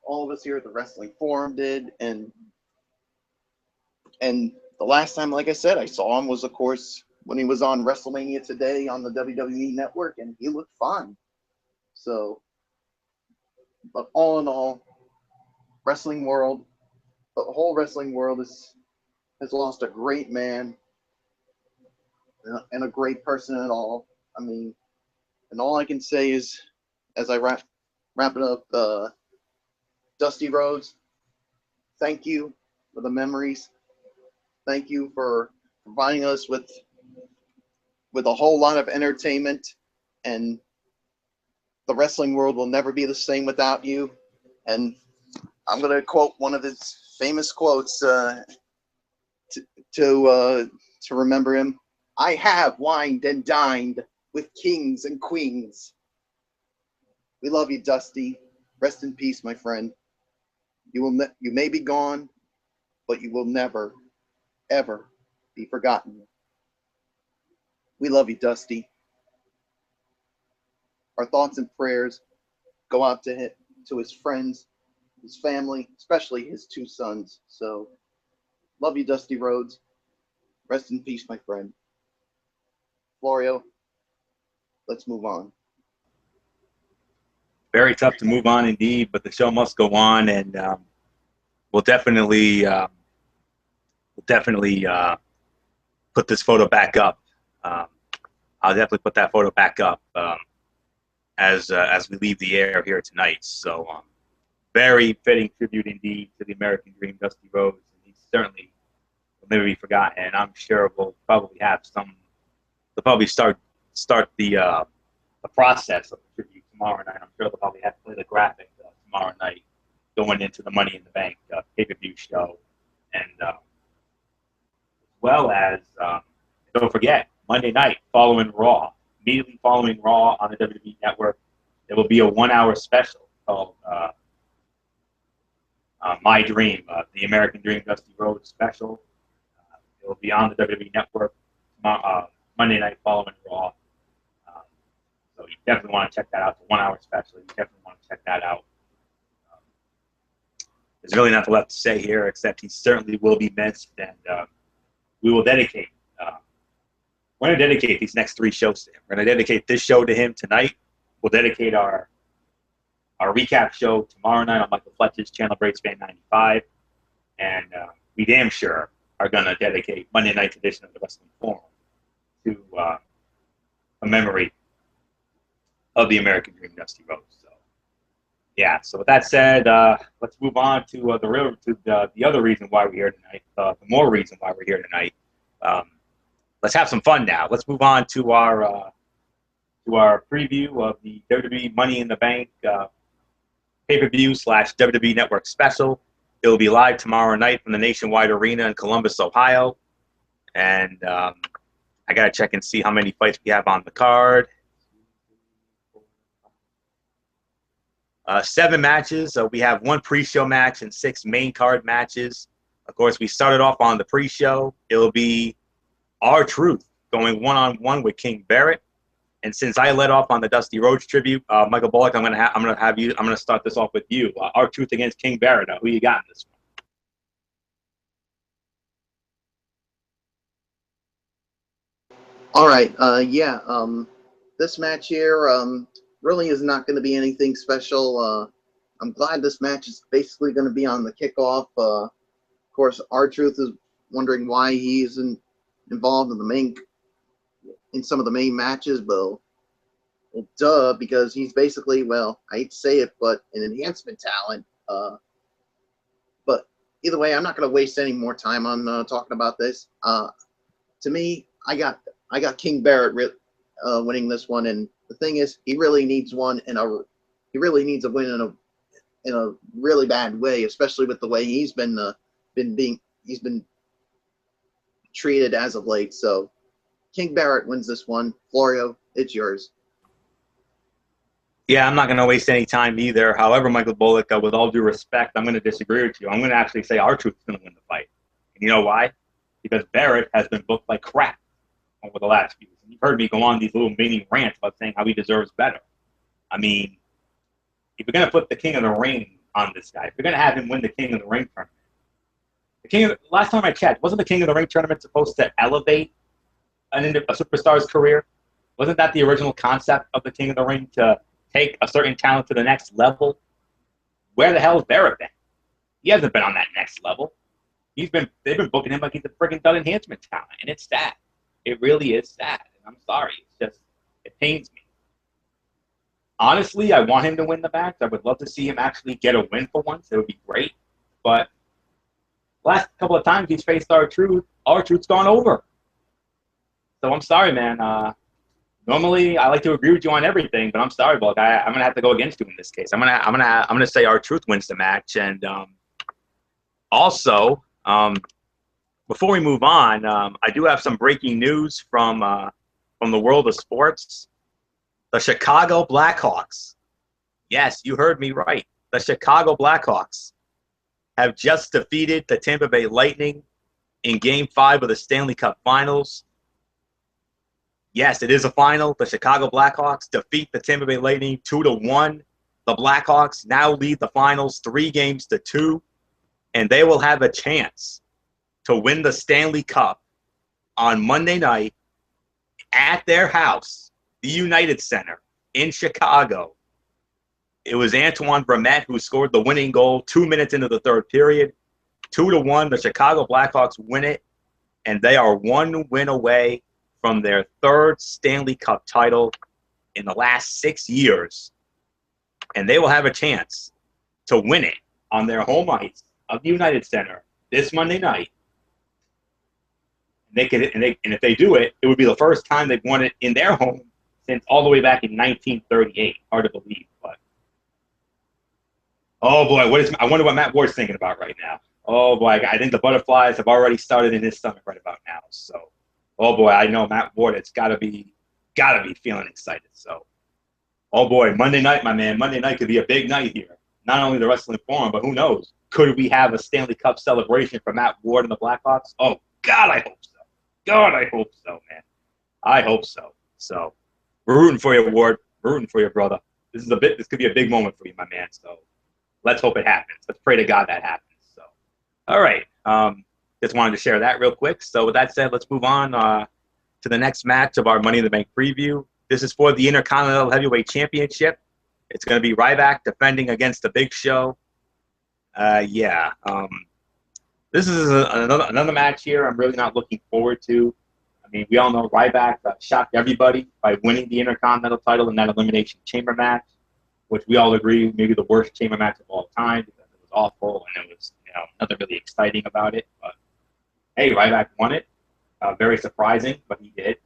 All of us here at the Wrestling Forum did, and the last time, like I said, I saw him was, of course, when he was on WrestleMania Today on the WWE Network, and he looked fine. So, but all in all, the whole wrestling world has lost a great man and a great person at all. I mean, and all I can say is, as I wrap it up, Dusty Rhodes, thank you for the memories. Thank you for providing us with a whole lot of entertainment and the wrestling world will never be the same without you. And I'm going to quote one of his famous quotes to to remember him. I have wined and dined with kings and queens. We love you, Dusty. Rest in peace, my friend. You may be gone, but you will never, ever be forgotten. We love you, Dusty. Our thoughts and prayers go out to his friends, his family, especially his two sons. So, love you, Dusty Rhodes. Rest in peace, my friend. Florio, let's move on. Very tough to move on indeed, but the show must go on, and we'll definitely put this photo back up. I'll definitely put that photo back up as we leave the air here tonight. So very fitting tribute indeed to the American Dream, Dusty Rhodes. And he certainly will never be forgotten. And I'm sure we'll probably have some. They'll probably start the process of the tribute tomorrow night. I'm sure they'll probably have to play the graphic tomorrow night, going into the Money in the Bank pay-per-view show, and as well as don't forget Monday night following Raw. Immediately following Raw on the WWE Network, there will be a 1-hour special called My Dream, the American Dream Dusty Rhodes special. It will be on the WWE Network Monday night following Raw. So you definitely want to check that out. It's a 1-hour special. You definitely want to check that out. There's really nothing left to say here except he certainly will be missed, and we will dedicate. We're going to dedicate these next 3 shows to him. We're going to dedicate this show to him tonight. We'll dedicate our recap show tomorrow night on Michael Fletcher's channel, Bravespan 95. And we damn sure are going to dedicate Monday night's edition of the Wrestling Forum to a memory of the American Dream, Dusty Rhodes. So, yeah. So with that said, let's move on to the other reason why we're here tonight. The more reason why we're here tonight. Let's have some fun now. Let's move on to our preview of the WWE Money in the Bank pay-per-view / WWE Network special. It will be live tomorrow night from the Nationwide Arena in Columbus, Ohio. And I got to check and see how many fights we have on the card. 7 matches. We have 1 pre-show match and 6 main card matches. Of course, we started off on the pre-show. It will be R-Truth going one-on-one with King Barrett. And since I led off on the Dusty Rhodes tribute, Michael Bullock, I'm gonna start this off with you. R-Truth against King Barrett. Who you got in this one? All right. This match here really is not going to be anything special. I'm glad this match is basically going to be on the kickoff. Of course, R-Truth is wondering why he isn't involved in some of the main matches, but well, duh, because he's basically, well, I hate to say it, but an enhancement talent. But either way, I'm not going to waste any more time on talking about this. To me, I got King Barrett winning this one, and the thing is, he really needs one, he really needs a win in a really bad way, especially with the way he's been treated as of late. So King Barrett wins this one. Florio, it's yours. Yeah, I'm not going to waste any time either. However, Michael Bullock, with all due respect, I'm going to disagree with you. I'm going to actually say R-Truth is going to win the fight. And you know why? Because Barrett has been booked like crap over the last few years. You've heard me go on these little mini rants about saying how he deserves better. I mean, if you're going to put the King of the Ring on this guy, if you're going to have him win the King of the Ring tournament, last time I checked, wasn't the King of the Ring tournament supposed to elevate a superstar's career? Wasn't that the original concept of the King of the Ring, to take a certain talent to the next level? Where the hell's Barrett been? He hasn't been on that next level. They've been booking him like he's a friggin' dud enhancement talent, and it's sad. It really is sad, and I'm sorry. It pains me. Honestly, I want him to win the match. I would love to see him actually get a win for once. It would be great. But last couple of times he's faced R-Truth's gone over. So I'm sorry, man. Normally, I like to agree with you on everything, but I'm sorry, Bulk. I'm gonna have to go against you in this case. I'm gonna say R-Truth wins the match, and also, before we move on, I do have some breaking news from the world of sports. The Chicago Blackhawks. Yes, you heard me right. The Chicago Blackhawks have just defeated the Tampa Bay Lightning in Game 5 of the Stanley Cup Finals. Yes, it is a final. The Chicago Blackhawks defeat the Tampa Bay Lightning 2-1. The Blackhawks now lead the finals 3-2, and they will have a chance to win the Stanley Cup on Monday night at their house, the United Center in Chicago. It was Antoine Vermette who scored the winning goal 2 minutes into the third period. 2-1, the Chicago Blackhawks win it, and they are one win away from their third Stanley Cup title in the last 6 years. And they will have a chance to win it on their home ice of the United Center this Monday night. And if they do it, it would be the first time they've won it in their home since all the way back in 1938. Hard to believe, but oh boy, I wonder what Matt Ward's thinking about right now. Oh boy, I think the butterflies have already started in his stomach right about now. So, oh boy, I know Matt Ward. It's gotta be feeling excited. So, oh boy, Monday night, my man. Monday night could be a big night here. Not only the Wrestling Forum, but who knows? Could we have a Stanley Cup celebration for Matt Ward and the Blackhawks? Oh God, I hope so. God, I hope so, man. I hope so. So, we're rooting for you, Ward. We're rooting for you, brother. This could be a big moment for you, my man. So, let's hope it happens. Let's pray to God that happens. So, all right. Just wanted to share that real quick. So, with that said, let's move on to the next match of our Money in the Bank preview. This is for the Intercontinental Heavyweight Championship. It's going to be Ryback defending against the Big Show. This is another match here I'm really not looking forward to. I mean, we all know Ryback shocked everybody by winning the Intercontinental title in that Elimination Chamber match, which we all agree maybe the worst chamber match of all time because it was awful and it was nothing really exciting about it. But hey, Ryback won it. Very surprising, but he did.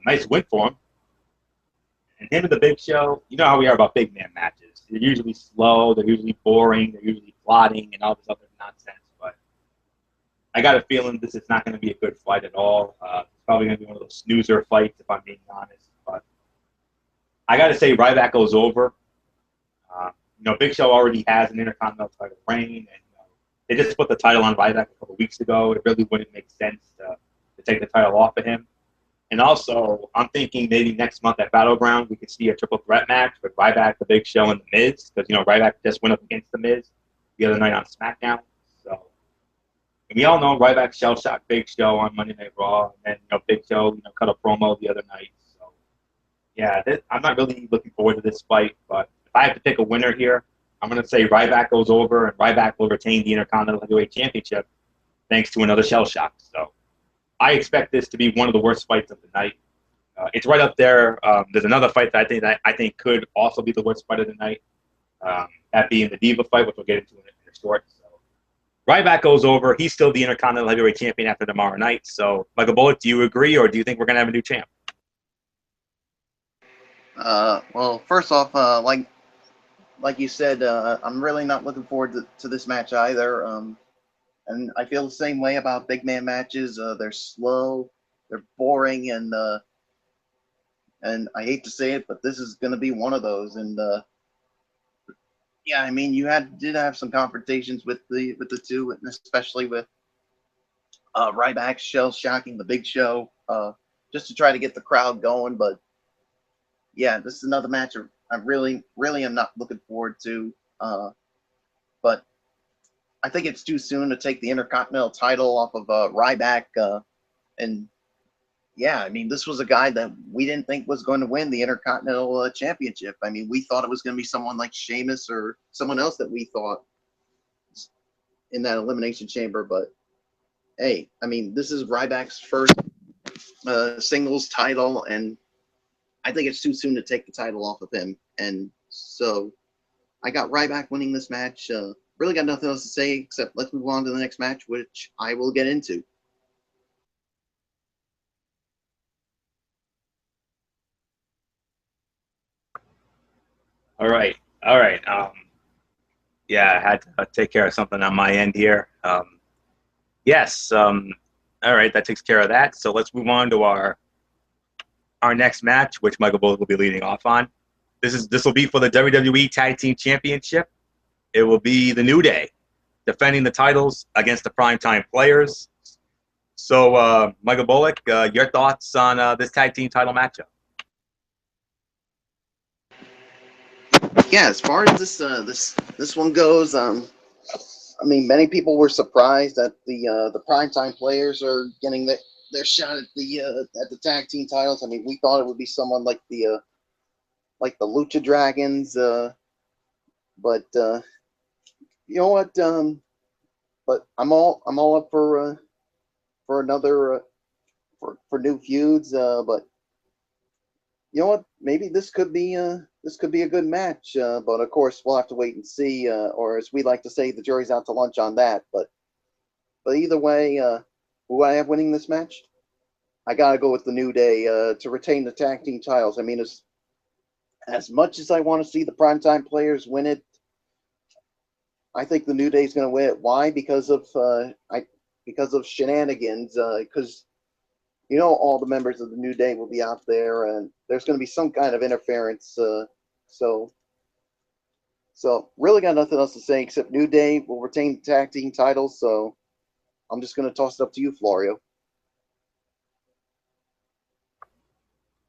Nice win for him. And him and the Big Show, you know how we are about big man matches. They're usually slow, they're usually boring, they're usually plotting and all this other nonsense. But I got a feeling this is not going to be a good fight at all. It's probably going to be one of those snoozer fights, if I'm being honest. But I got to say, Ryback goes over. Big Show already has an Intercontinental title reign, and they just put the title on Ryback a couple weeks ago. It really wouldn't make sense to take the title off of him. And also, I'm thinking maybe next month at Battleground, we could see a triple threat match with Ryback, the Big Show, and the Miz. Because, Ryback just went up against the Miz the other night on SmackDown. So, and we all know Ryback shell-shocked Big Show on Monday Night Raw. And then, Big Show, cut a promo the other night. So, yeah, I'm not really looking forward to this fight. But if I have to pick a winner here, I'm going to say Ryback goes over, and Ryback will retain the Intercontinental Heavyweight Championship thanks to another shell-shock. So, I expect this to be one of the worst fights of the night. It's right up there. There's another fight that I think could also be the worst fight of the night. That being the Diva fight, which we'll get into in a short. So, Ryback goes over. He's still the Intercontinental Heavyweight Champion after tomorrow night. So, Michael Bullock, do you agree, or do you think we're going to have a new champ? Well, first off, like you said, I'm really not looking forward to this match either. And I feel the same way about big man matches. They're slow, they're boring, and I hate to say it, but this is going to be one of those. And yeah, I mean, you did have some confrontations with the two, and especially with Ryback shell shocking the Big Show, just to try to get the crowd going. But yeah, this is another match I really am not looking forward to. But I think it's too soon to take the Intercontinental title off of Ryback. And yeah, I mean, this was a guy that we didn't think was going to win the Intercontinental Championship. I mean, we thought it was going to be someone like Sheamus or someone else that we thought in that Elimination Chamber. But hey, I mean, this is Ryback's first singles title, and I think it's too soon to take the title off of him. And so I got Ryback winning this match. Really got nothing else to say except let's move on to the next match, which I will get into. All right. All right. Yeah, I had to take care of something on my end here. Yes. All right, that takes care of that. So let's move on to our next match, which Michael Bullock will be leading off on. This will be for the WWE Tag Team Championship. It will be the New Day defending the titles against the Primetime Players. So, Michael Bullock, your thoughts on this tag team title matchup? Yeah, as far as this one goes, I mean, many people were surprised that the primetime players are getting their shot at the tag team titles. I mean, we thought it would be someone like the Lucha Dragons, but you know what? But I'm all up for another for new feuds. But you know what? Maybe this could be a good match. But of course, we'll have to wait and see. Or as we like to say, the jury's out to lunch on that. But either way, who I have winning this match? I gotta go with the New Day to retain the tag team titles. I mean, as much as I want to see the primetime players win it, I think the New Day is going to win it. Why? Because of shenanigans. Because you know all the members of the New Day will be out there, and there's going to be some kind of interference. So really got nothing else to say except New Day will retain the tag team titles. So I'm just going to toss it up to you, Florio.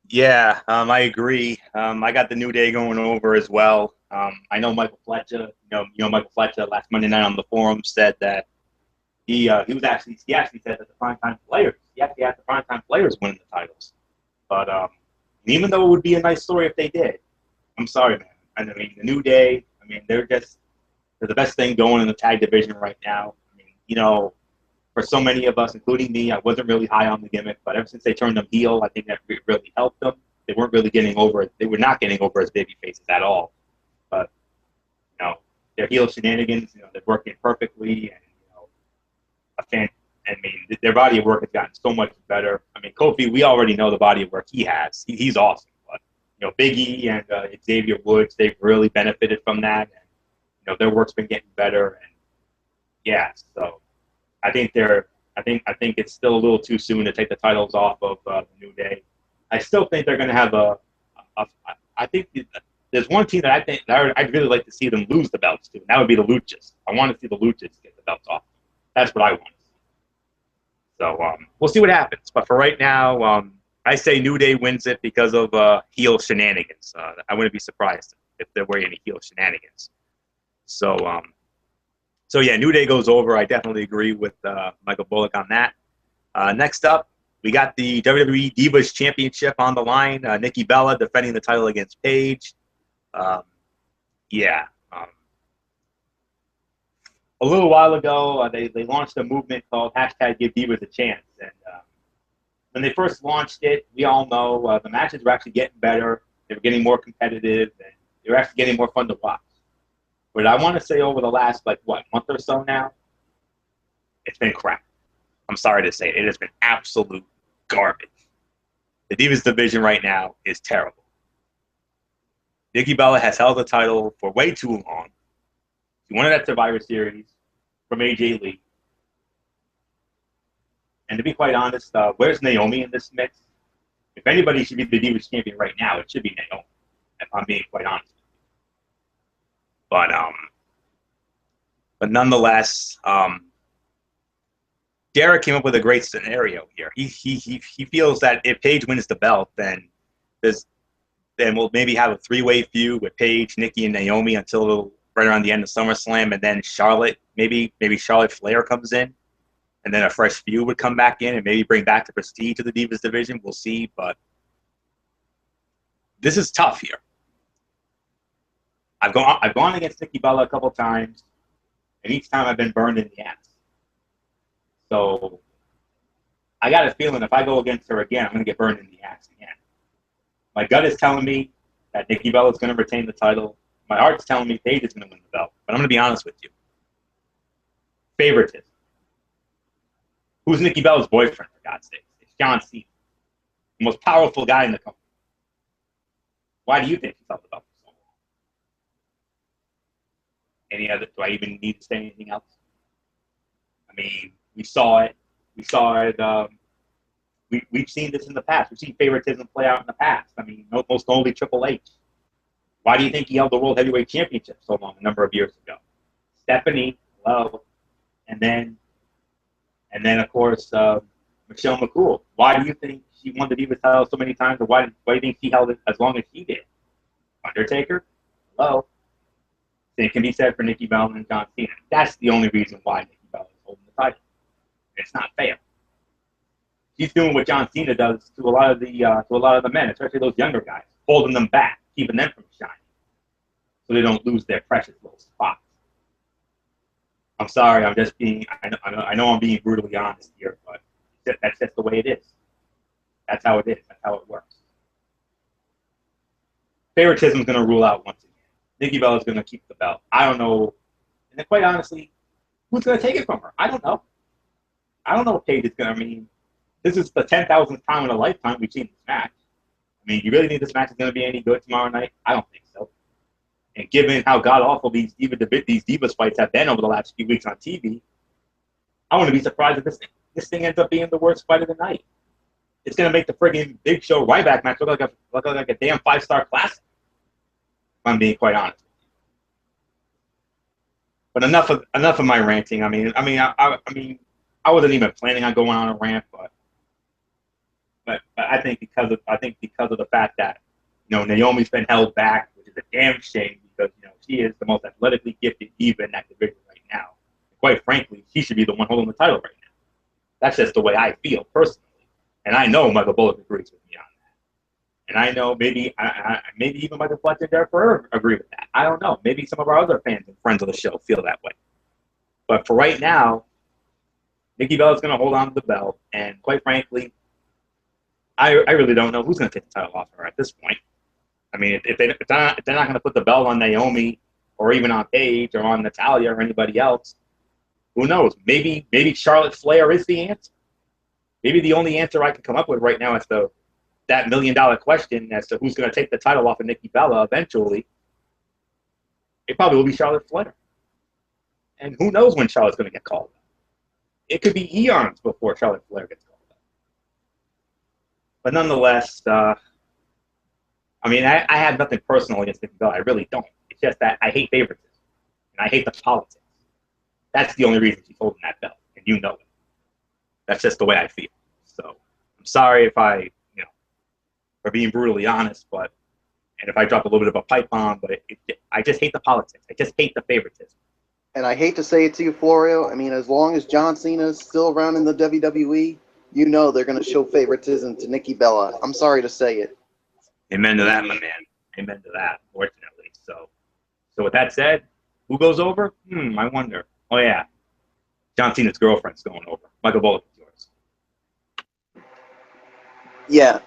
Yeah, I agree. I got the New Day going over as well. I know Michael Fletcher. Michael Fletcher last Monday night on the forum said that he actually said that the primetime players he actually had the primetime players winning the titles. But even though it would be a nice story if they did, I'm sorry, man. I mean, the New Day. I mean, they're the best thing going in the tag division right now. I mean, for so many of us, including me, I wasn't really high on the gimmick, but ever since they turned them heel, I think that really helped them. They weren't really getting over. They were not getting over as baby faces at all. But their heel shenanigans, they're working perfectly, and a fan. I mean, their body of work has gotten so much better. I mean, Kofi, we already know the body of work he has. He's awesome. But Big E and Xavier Woods, they've really benefited from that, and their work's been getting better. And yeah, so I think I think it's still a little too soon to take the titles off of the New Day. I still think they're going to have I think there's one team that I think that I'd really like to see them lose the belts to, and that would be the Luchas. I want to see the Luchas get the belts off. That's what I want. So we'll see what happens. But for right now, I say New Day wins it because of heel shenanigans. I wouldn't be surprised if there were any heel shenanigans. So yeah, New Day goes over. I definitely agree with Michael Bullock on that. Next up, we got the WWE Divas Championship on the line. Nikki Bella defending the title against Paige. Yeah. A little while ago, they launched a movement called #GiveDivas a Chance. And when they first launched it, we all know the matches were actually getting better. They were getting more competitive, and they were actually getting more fun to watch. But I want to say over the last, month or so now, it's been crap. I'm sorry to say it. It has been absolute garbage. The Divas division right now is terrible. Nikki Bella has held the title for way too long. She won it at Survivor Series from AJ Lee. And to be quite honest, where's Naomi in this mix? If anybody should be the Divas champion right now, it should be Naomi, if I'm being quite honest. But nonetheless, Derek came up with a great scenario here. He feels that if Paige wins the belt, then we'll maybe have a three-way feud with Paige, Nikki, and Naomi until right around the end of SummerSlam, and then Charlotte, maybe Charlotte Flair comes in, and then a fresh feud would come back in and maybe bring back the prestige to the Divas division. We'll see, but this is tough here. I've gone against Nikki Bella a couple times, and each time I've been burned in the ass. So I got a feeling if I go against her again, I'm going to get burned in the ass again. My gut is telling me that Nikki Bella is going to retain the title. My heart's telling me Paige is going to win the belt. But I'm going to be honest with you. Favoritism. Who's Nikki Bella's boyfriend, for God's sake? It's John Cena, the most powerful guy in the company. Why do you think he's held the belt for so long? Any other? Do I even need to say anything else? I mean, we saw it. We saw it. We've seen this in the past. We've seen favoritism play out in the past. I mean, most only Triple H. Why do you think he held the World Heavyweight Championship so long, a number of years ago? Stephanie, hello, and then of course Michelle McCool. Why do you think she won the Divas title so many times, or why do you think she held it as long as she did? Undertaker, hello. Same can be said for Nikki Bella and John Cena. That's the only reason why Nikki Bella is holding the title. It's not fair. She's doing what John Cena does to a lot of the men, especially those younger guys, holding them back, keeping them from shining, so they don't lose their precious little spots. I'm sorry, I'm just being. I know I'm being brutally honest here, but that's just the way it is. That's how it is. That's how it works. Favoritism is going to rule out once again. Nikki Bella is going to keep the belt. I don't know, and then quite honestly, who's going to take it from her? I don't know. I don't know what Paige is going to mean. This is the 10,000th time in a lifetime we've seen this match. I mean, you really think this match is going to be any good tomorrow night? I don't think so. And given how god-awful these Divas fights have been over the last few weeks on TV, I wouldn't be surprised if this thing ends up being the worst fight of the night. It's going to make the friggin' Big Show Ryback match look like a damn 5-star classic, if I'm being quite honest. But enough of my ranting. I mean, I wasn't even planning on going on a rant, but I think because of the fact that Naomi's been held back, which is a damn shame because she is the most athletically gifted diva in that division right now. Quite frankly, she should be the one holding the title right now. That's just the way I feel personally, and I know Michael Bullock agrees with me on that, and I know maybe even Michael Fletcher and Derek Ferrer agree with that. I don't know. Maybe some of our other fans and friends of the show feel that way, but for right now, Nikki Bella's going to hold on to the belt, and quite frankly, I really don't know who's going to take the title off her at this point. I mean, if they're not going to put the belt on Naomi or even on Paige or on Natalya or anybody else, who knows? Maybe Charlotte Flair is the answer. Maybe the only answer I can come up with right now as to that $1 million question as to who's going to take the title off of Nikki Bella eventually, it probably will be Charlotte Flair. And who knows when Charlotte's going to get called up. It could be eons before Charlotte Flair gets called up. But nonetheless, I have nothing personal against Nikki Bella. I really don't. It's just that I hate favoritism. And I hate the politics. That's the only reason she's holding that belt. And you know it. That's just the way I feel. So I'm sorry if for being brutally honest, and if I drop a little bit of a pipe bomb, but I just hate the politics. I just hate the favoritism. And I hate to say it to you, Florio. I mean, as long as John Cena is still around in the WWE, they're going to show favoritism to Nikki Bella. I'm sorry to say it. Amen to that, my man. Amen to that, fortunately. So with that said, who goes over? I wonder. Oh, yeah. John Cena's girlfriend's going over. Michael Bullock is yours. Yeah,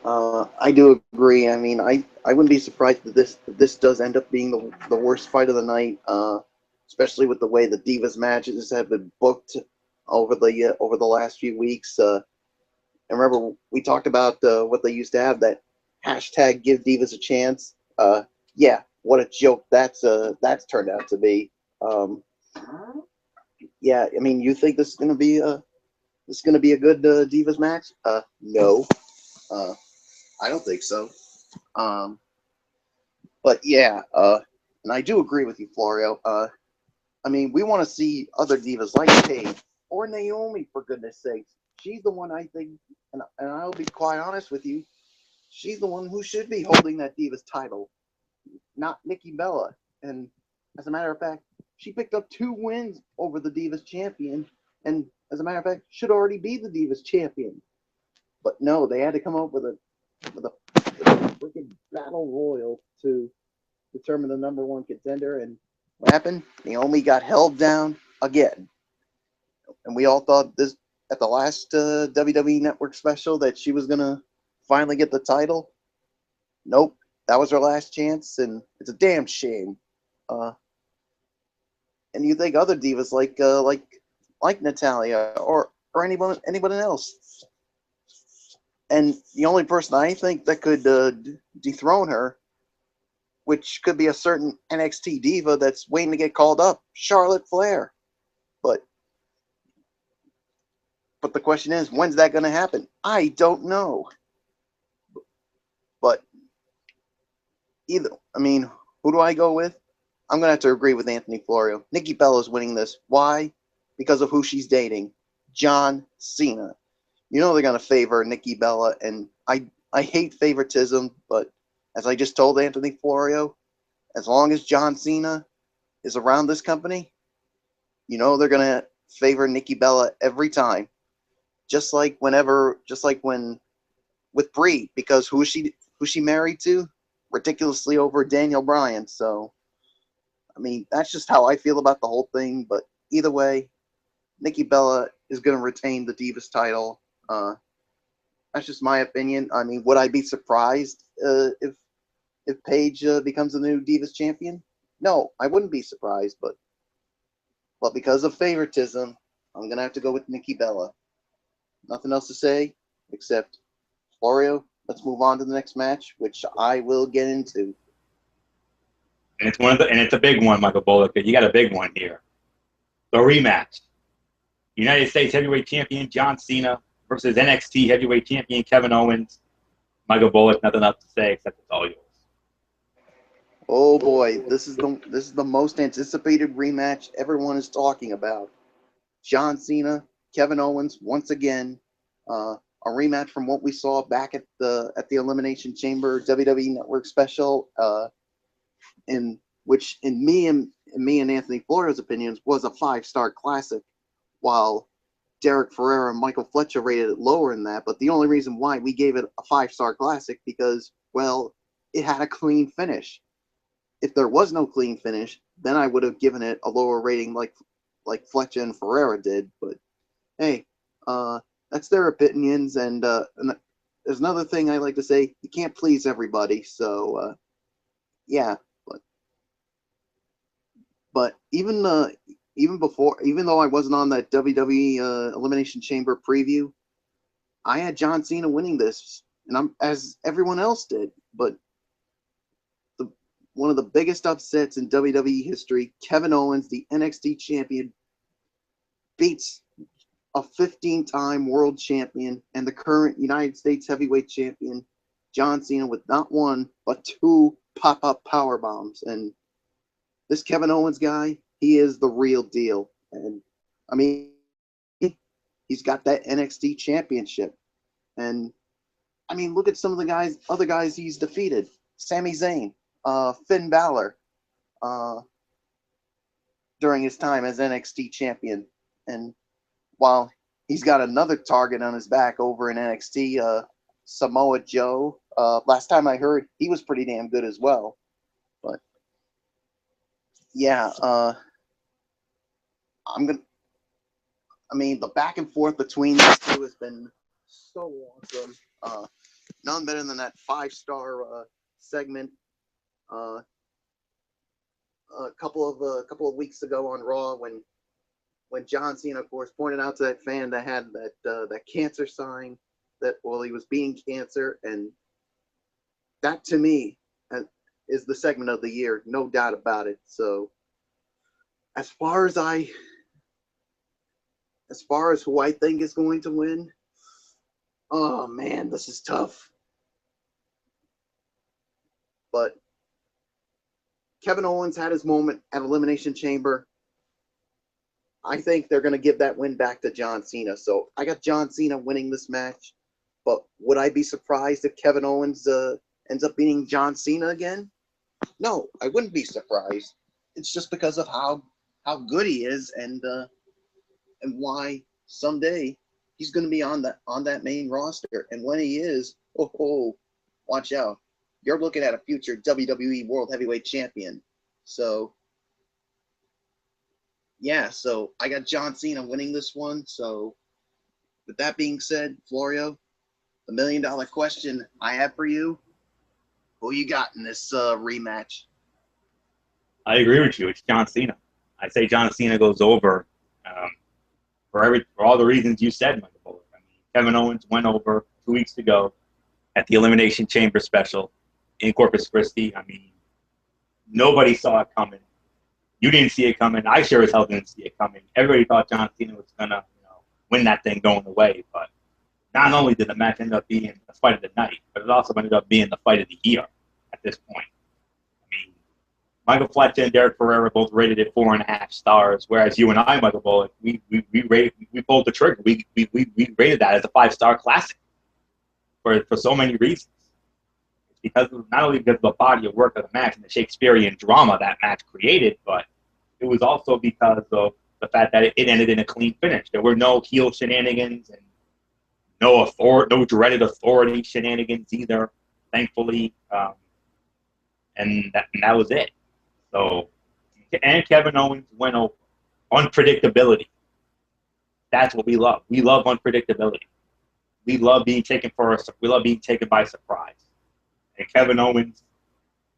I do agree. I mean, I wouldn't be surprised if this does end up being the worst fight of the night, especially with the way the Divas matches have been booked over the last few weeks. And remember, we talked about what they used to have, that hashtag Give Divas a Chance. Yeah, what a joke that's turned out to be. Yeah, I mean, you think this is gonna be a good Divas match? No, I don't think so. But yeah, and I do agree with you, Florio. I mean, we want to see other divas like Paige or Naomi, for goodness sakes. She's the one I think, and I'll be quite honest with you, she's the one who should be holding that Divas title, not Nikki Bella. And as a matter of fact, she picked up 2 wins over the Divas champion, and as a matter of fact, should already be the Divas champion. But no, they had to come up with a freaking battle royal to determine the #1 contender. And what happened? Naomi got held down again. And we all thought this at the last WWE Network special that she was gonna finally get the title. Nope, that was her last chance, and it's a damn shame. And you think other divas like Natalya or anybody else. And the only person I think that could dethrone her, which could be a certain NXT diva that's waiting to get called up, Charlotte Flair. But the question is, when's that going to happen? I don't know. But who do I go with? I'm going to have to agree with Anthony Florio. Nikki Bella's winning this. Why? Because of who she's dating. John Cena. You know they're going to favor Nikki Bella, and I hate favoritism, but as I just told Anthony Florio, as long as John Cena is around this company, you know they're going to favor Nikki Bella every time. Just like when with Brie, because who's she married to? Ridiculously over Daniel Bryan. So, that's just how I feel about the whole thing. But either way, Nikki Bella is going to retain the Divas title. That's just my opinion. Would I be surprised if Paige becomes the new Divas champion? No, I wouldn't be surprised. But because of favoritism, I'm going to have to go with Nikki Bella. Nothing else to say except, Florio, let's move on to the next match, which I will get into. And it's a big one, Michael Bullock. You got a big one here. The rematch. United States Heavyweight Champion John Cena versus NXT Heavyweight Champion Kevin Owens. Michael Bullock, nothing else to say except it's all yours. Oh boy, this is the most anticipated rematch everyone is talking about. John Cena, Kevin Owens, once again, a rematch from what we saw back at the Elimination Chamber WWE Network special, in which in me and Anthony Florio's opinions was a 5-star classic, while Derek Ferrera and Michael Fletcher rated it lower than that. But the only reason why we gave it a 5-star classic because, well, it had a clean finish. If there was no clean finish, then I would have given it a lower rating like Fletcher and Ferrera did. But hey, that's their opinions, and there's another thing I like to say: you can't please everybody. So yeah, but even though I wasn't on that WWE Elimination Chamber preview, I had John Cena winning this, and as everyone else did. But one of the biggest upsets in WWE history, Kevin Owens, the NXT champion, beats a 15-time world champion and the current United States heavyweight champion, John Cena, with not one, but 2 pop-up power bombs. And this Kevin Owens guy, he is the real deal. And he's got that NXT championship. And look at some of the other guys he's defeated. Sami Zayn, Finn Balor, during his time as NXT champion. And while he's got another target on his back over in NXT, Samoa Joe, last time I heard, he was pretty damn good as well. But yeah, the back and forth between these two has been so awesome. None better than that 5-star segment a couple of weeks ago on Raw when John Cena, of course, pointed out to that fan that had that cancer sign that, well, he was beating cancer, and that to me is the segment of the year, no doubt about it. So as far as who I think is going to win, oh man, this is tough. But Kevin Owens had his moment at Elimination Chamber. I think they're going to give that win back to John Cena. So I got John Cena winning this match. But would I be surprised if Kevin Owens ends up beating John Cena again? No, I wouldn't be surprised. It's just because of how good he is and why someday he's going to be on that main roster. And when he is, watch out. You're looking at a future WWE World Heavyweight Champion. So yeah, so I got John Cena winning this one. So with that being said, Florio, the $1 million question I have for you: who you got in this rematch? I agree with you. It's John Cena. I say John Cena goes over for all the reasons you said, Michael Bullock. Kevin Owens went over 2 weeks ago at the Elimination Chamber special in Corpus Christi. Nobody saw it coming. You didn't see it coming. I sure as hell didn't see it coming. Everybody thought John Cena was gonna, win that thing going away. But not only did the match end up being the fight of the night, but it also ended up being the fight of the year at this point. I mean, Michael Fletcher and Derek Ferrera both rated it 4.5 stars, whereas you and I, Michael Bullock, we pulled the trigger. We rated that as a 5-star classic for so many reasons. It's because of, not only because of the body of work of the match and the Shakespearean drama that match created, but it was also because of the fact that it ended in a clean finish. There were no heel shenanigans and no dreaded authority shenanigans either, thankfully, and that was it. So, and Kevin Owens went over. Unpredictability. That's what we love. We love unpredictability. We love being taken we love being taken by surprise. And Kevin Owens,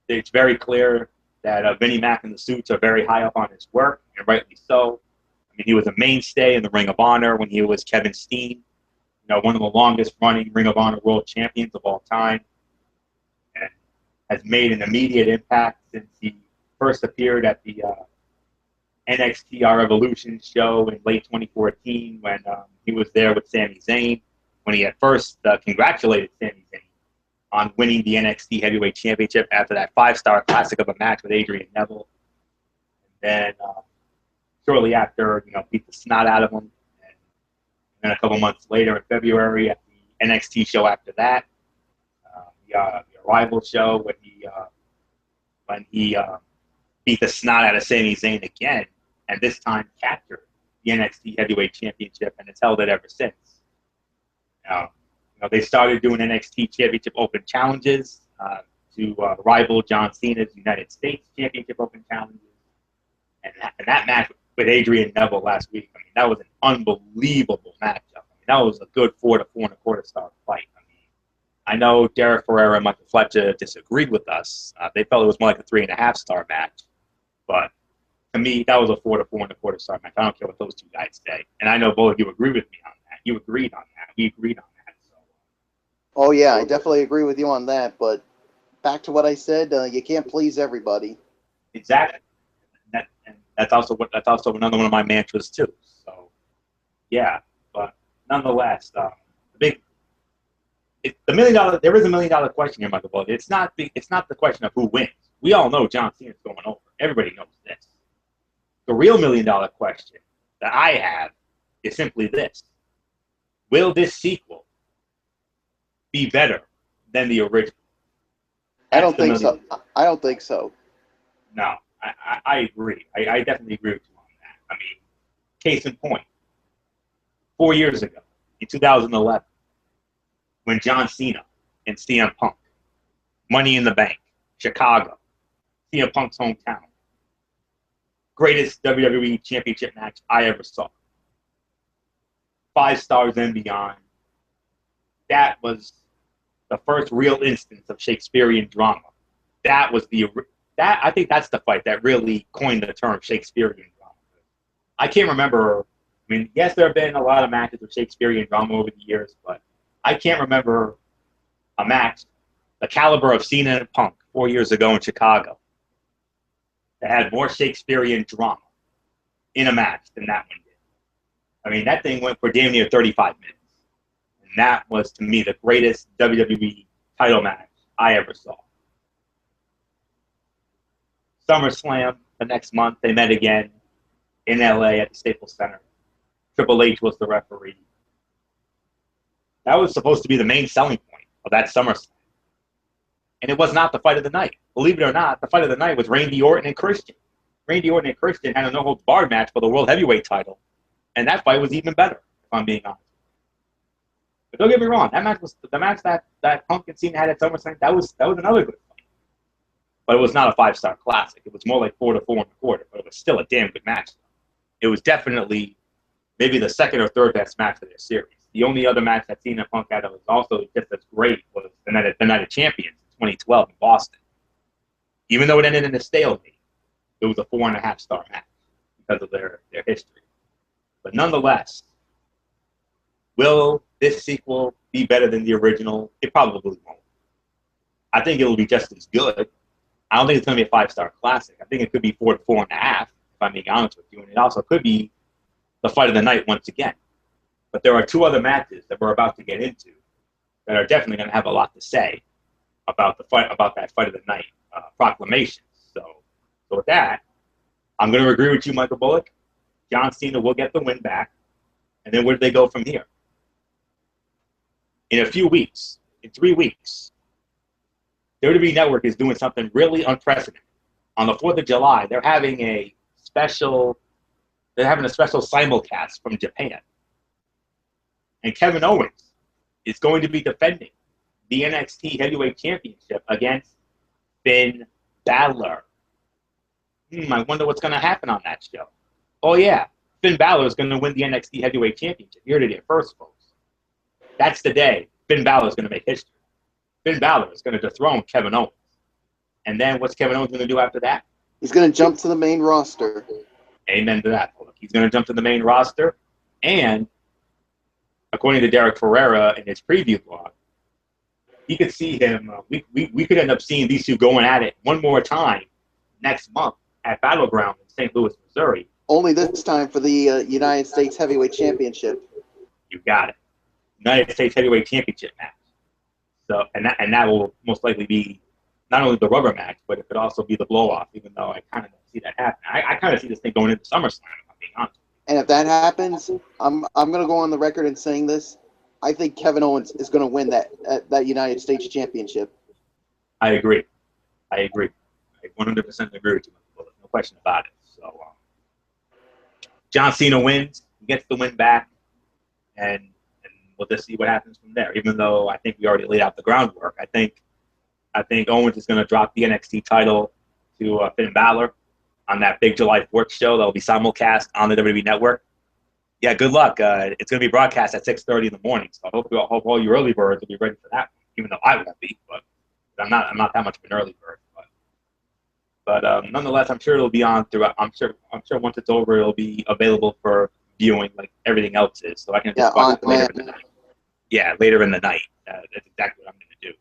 it's very clear that Vinnie Mac and the Suits are very high up on his work, and rightly so. I mean, he was a mainstay in the Ring of Honor when he was Kevin Steen, one of the longest running Ring of Honor world champions of all time, and has made an immediate impact since he first appeared at the NXT Our Evolution show in late 2014 when he was there with Sami Zayn, when he had first congratulated Sami Zayn on winning the NXT Heavyweight Championship after that 5-star classic of a match with Adrian Neville. And then shortly after, beat the snot out of him. And then a couple months later in February at the NXT show after that, the Arrival show when he beat the snot out of Sami Zayn again, and this time captured the NXT Heavyweight Championship, and it's held it ever since. They started doing NXT Championship Open challenges to rival John Cena's United States Championship Open challenges, and that match with Adrian Neville last week. I mean, that was an unbelievable matchup. I mean, that was a good 4 to 4.25 star fight. I mean, I know Derek Ferrera and Michael Fletcher disagreed with us. They felt it was more like a 3.5 star match, but to me, that was a 4 to 4.25 star match. I don't care what those two guys say, and I know both of you agree with me on that. You agreed on that. We agreed on that. Oh, yeah, I definitely agree with you on that, but back to what I said, you can't please everybody. Exactly. And that's also another one of my mantras, too. So, yeah, but nonetheless, there is a $1 million question here, Michael Bullock. It's not the question of who wins. We all know John Cena's going over. Everybody knows this. The real $1 million question that I have is simply this. Will this sequel be better than the original? I don't think so. I don't think so. No, I agree. I definitely agree with you on that. I mean, case in point, 4 years ago, in 2011, when John Cena and CM Punk, Money in the Bank, Chicago, CM Punk's hometown, greatest WWE Championship match I ever saw. 5 stars and beyond. That was the first real instance of Shakespearean drama. I think that's the fight that really coined the term Shakespearean drama. I can't remember. I mean, yes, there have been a lot of matches of Shakespearean drama over the years, but I can't remember a match the caliber of Cena and Punk 4 years ago in Chicago that had more Shakespearean drama in a match than that one did. I mean, that thing went for damn near 35 minutes. And that was, to me, the greatest WWE title match I ever saw. SummerSlam, the next month, they met again in LA at the Staples Center. Triple H was the referee. That was supposed to be the main selling point of that SummerSlam. And it was not the fight of the night. Believe it or not, the fight of the night was Randy Orton and Christian. Randy Orton and Christian had a no-holds-barred match for the World Heavyweight title. And that fight was even better, if I'm being honest. But don't get me wrong, that match was the match that Punk and Cena had at SummerSlam. That was another good fight, but it was not a 5-star classic. It was more like 4 to 4.25, but it was still a damn good match. It was definitely maybe the second or third best match of their series. The only other match that Cena and Punk had that was also just as great was the Night of Champions in 2012 in Boston. Even though it ended in a stalemate, it was a 4.5 star match because of their history. But nonetheless, will this sequel be better than the original? It probably won't. I think it'll be just as good. I don't think it's going to be a 5-star classic. I think it could be 4 to 4.5, if I'm being honest with you. And it also could be the fight of the night once again. But there are 2 other matches that we're about to get into that are definitely going to have a lot to say about that fight of the night proclamation. So with that, I'm going to agree with you, Michael Bullock. John Cena will get the win back. And then where do they go from here? In a few weeks, in 3 weeks, WWE Network is doing something really unprecedented. On the 4th of July, they're having a special simulcast from Japan. And Kevin Owens is going to be defending the NXT Heavyweight Championship against Finn Balor. I wonder what's going to happen on that show. Oh, yeah. Finn Balor is going to win the NXT Heavyweight Championship. You heard it here first, folks. That's the day Finn Balor is going to make history. Finn Balor is going to dethrone Kevin Owens. And then what's Kevin Owens going to do after that? He's going to jump to the main roster. Amen to that. He's going to jump to the main roster. And according to Derek Ferreira in his preview blog, he could see him. We could end up seeing these 2 going at it one more time next month at Battleground in St. Louis, Missouri. Only this time for the United States Heavyweight Championship. You got it. United States Heavyweight Championship match. So and that will most likely be not only the rubber match, but it could also be the blow-off, even though I kind of don't see that happening. I kind of see this thing going into SummerSlam, if I'm being honest. And if that happens, I'm going to go on the record in saying this. I think Kevin Owens is going to win that United States Championship. I agree. I 100% agree with you, no question about it. So John Cena wins, he gets the win back, and we'll just see what happens from there. Even though I think we already laid out the groundwork, I think Owens is going to drop the NXT title to Finn Balor on that big July 4th show that will be simulcast on the WWE Network. Yeah, good luck. It's going to be broadcast at 6:30 in the morning, so I hope all you early birds will be ready for that, even though I won't be, but I'm not that much of an early bird. But nonetheless, I'm sure it'll be on throughout. I'm sure once it's over, it'll be available for viewing like everything else is. So I can just watch it later in the night. Yeah, later in the night. That's exactly what I'm going to do.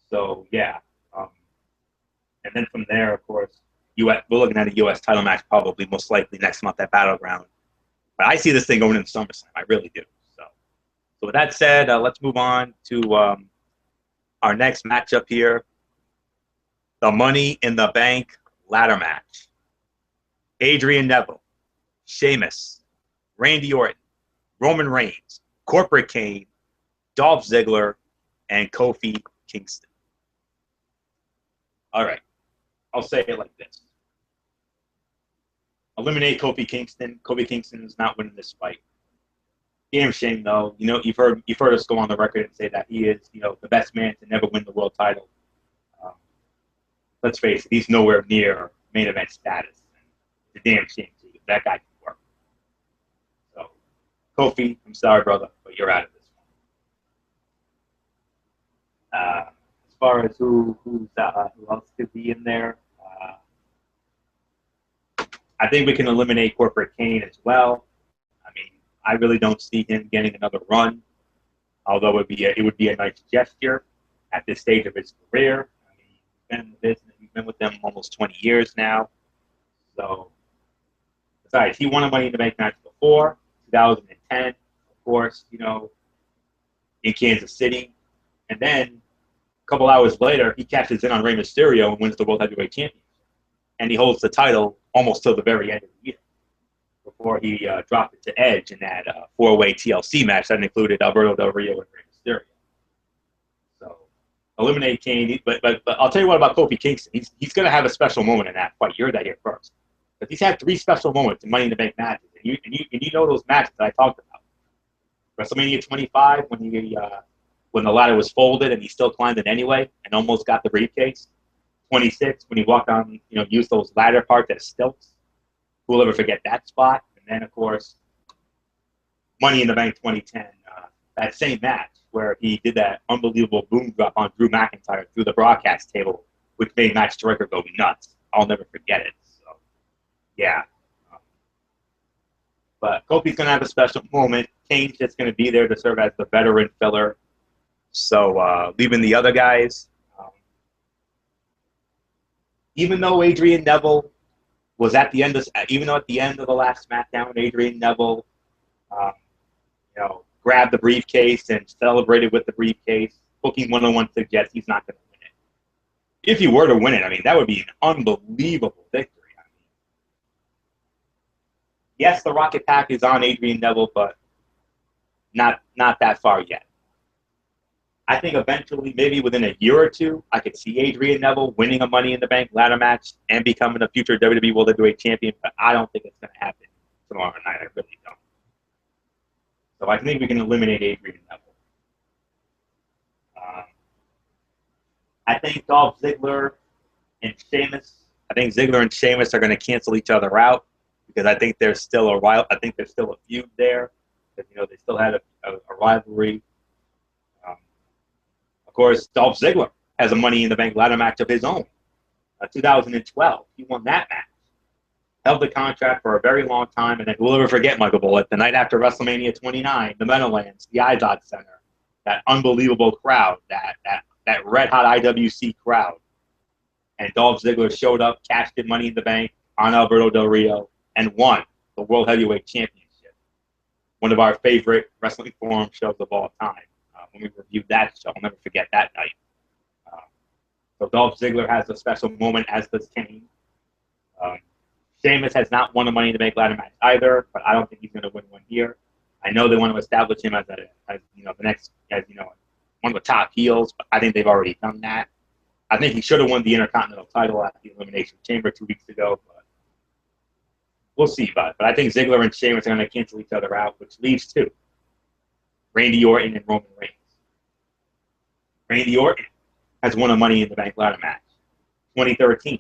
So yeah, and then from there, of course, we're looking at a U.S. title match probably most likely next month at Battleground. But I see this thing going into SummerSlam. I really do. So with that said, let's move on to our next matchup here. The Money in the Bank ladder match. Adrian Neville, Sheamus, Randy Orton, Roman Reigns, Corporate Kane, Dolph Ziggler, and Kofi Kingston. All right. I'll say it like this. Eliminate Kofi Kingston. Kofi Kingston is not winning this fight. Damn shame, though. You know, you've heard us go on the record and say that he is, the best man to never win the world title. Let's face it, he's nowhere near main event status. It's a damn shame to you. That guy can work. So, Kofi, I'm sorry, brother, but you're out of this one. As far as who else could be in there, I think we can eliminate Corporate Kane as well. I mean, I really don't see him getting another run, although it would be a nice gesture at this stage of his career. I mean, he's been in the business. He's been with them almost 20 years now. So, besides, he won a Money in the Bank match before, 2010, of course, in Kansas City. And then a couple hours later, he cashes in on Rey Mysterio and wins the World Heavyweight Championship. And he holds the title almost till the very end of the year before he dropped it to Edge in that four-way TLC match that included Alberto Del Rio and Rey Mysterio. So, eliminate Kane. But I'll tell you what about Kofi Kingston. He's going to have a special moment in that fight. You heard that here first. Because he's had 3 special moments in Money in the Bank matches. And you know those matches that I talked about. WrestleMania 25, when the ladder was folded and he still climbed it anyway and almost got the briefcase. 26, when he walked on, used those ladder parts as stilts. Who will ever forget that spot? And then, of course, Money in the Bank 2010, that same match where he did that unbelievable boom drop on Drew McIntyre through the broadcast table, which made Matt Striker go nuts. I'll never forget it. So, yeah. But Kofi's going to have a special moment. Kane's just going to be there to serve as the veteran filler. So, leaving the other guys, even though Adrian Neville was at the end of, even though at the end of the last SmackDown, Adrian Neville, um, grabbed the briefcase and celebrated with the briefcase. Booking 101 suggests he's not going to win it. If he were to win it, I mean, that would be an unbelievable victory. I mean, yes, the Rocket Pack is on Adrian Neville, but not that far yet. I think eventually, maybe within a year or two, I could see Adrian Neville winning a Money in the Bank ladder match and becoming a future WWE World Heavyweight Champion, but I don't think it's going to happen tomorrow night. I really don't. So I think we can eliminate Adrian Neville. I think Dolph Ziggler and Sheamus. I think Ziggler and Sheamus are going to cancel each other out because I think there's still a feud there. Because, they still had a rivalry. Of course, Dolph Ziggler has a Money in the Bank ladder match of his own. 2012, he won that match. Held the contract for a very long time, and then we'll never forget, Michael Bullock, the night after WrestleMania 29, the Meadowlands, the Izod Center, that unbelievable crowd, that red-hot IWC crowd. And Dolph Ziggler showed up, cashed in Money in the Bank on Alberto Del Rio, and won the World Heavyweight Championship. One of our favorite Wrestling Forum shows of all time. When we reviewed that show, I'll never forget that night. So Dolph Ziggler has a special moment, as does Kane. Sheamus has not won a Money in the Bank ladder match either, but I don't think he's going to win one here. I know they want to establish him as the next, one of the top heels, but I think they've already done that. I think he should have won the Intercontinental title at the Elimination Chamber 2 weeks ago, but we'll see, But I think Ziggler and Sheamus are going to cancel each other out, which leaves two: Randy Orton and Roman Reigns. Randy Orton has won a Money in the Bank ladder match. 2013,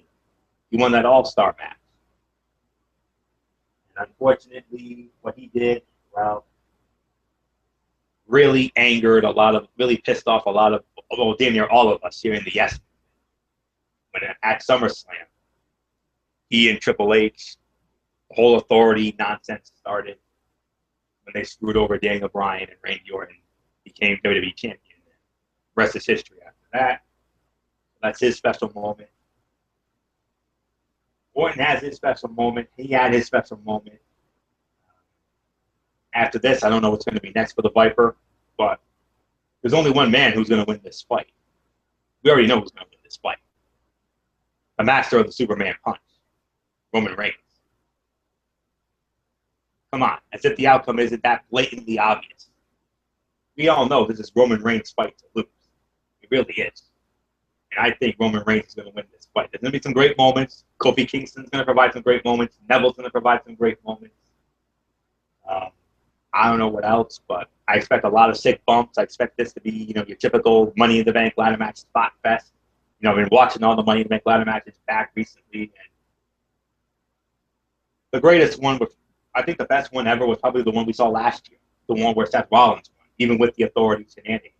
he won that All-Star match. And unfortunately, what he did, really pissed off a lot of, damn near all of us here in the Yes. When at SummerSlam, he and Triple H, the whole authority nonsense started when they screwed over Daniel Bryan and Randy Orton became WWE champion. The rest is history after that. That's his special moment. Orton has his special moment. He had his special moment. After this, I don't know what's going to be next for the Viper, but there's only one man who's going to win this fight. We already know who's going to win this fight. The master of the Superman punch, Roman Reigns. Come on, as if the outcome isn't that blatantly obvious. We all know this is Roman Reigns' fight to lose. It really is. And I think Roman Reigns is going to win this fight. There's going to be some great moments. Kofi Kingston's going to provide some great moments. Neville's going to provide some great moments. I don't know what else, but I expect a lot of sick bumps. I expect this to be, your typical Money in the Bank ladder match spot fest. I've been watching all the Money in the Bank ladder matches back recently. And the greatest one, I think the best one ever was probably the one we saw last year, the one where Seth Rollins won, even with the Authority shenanigans.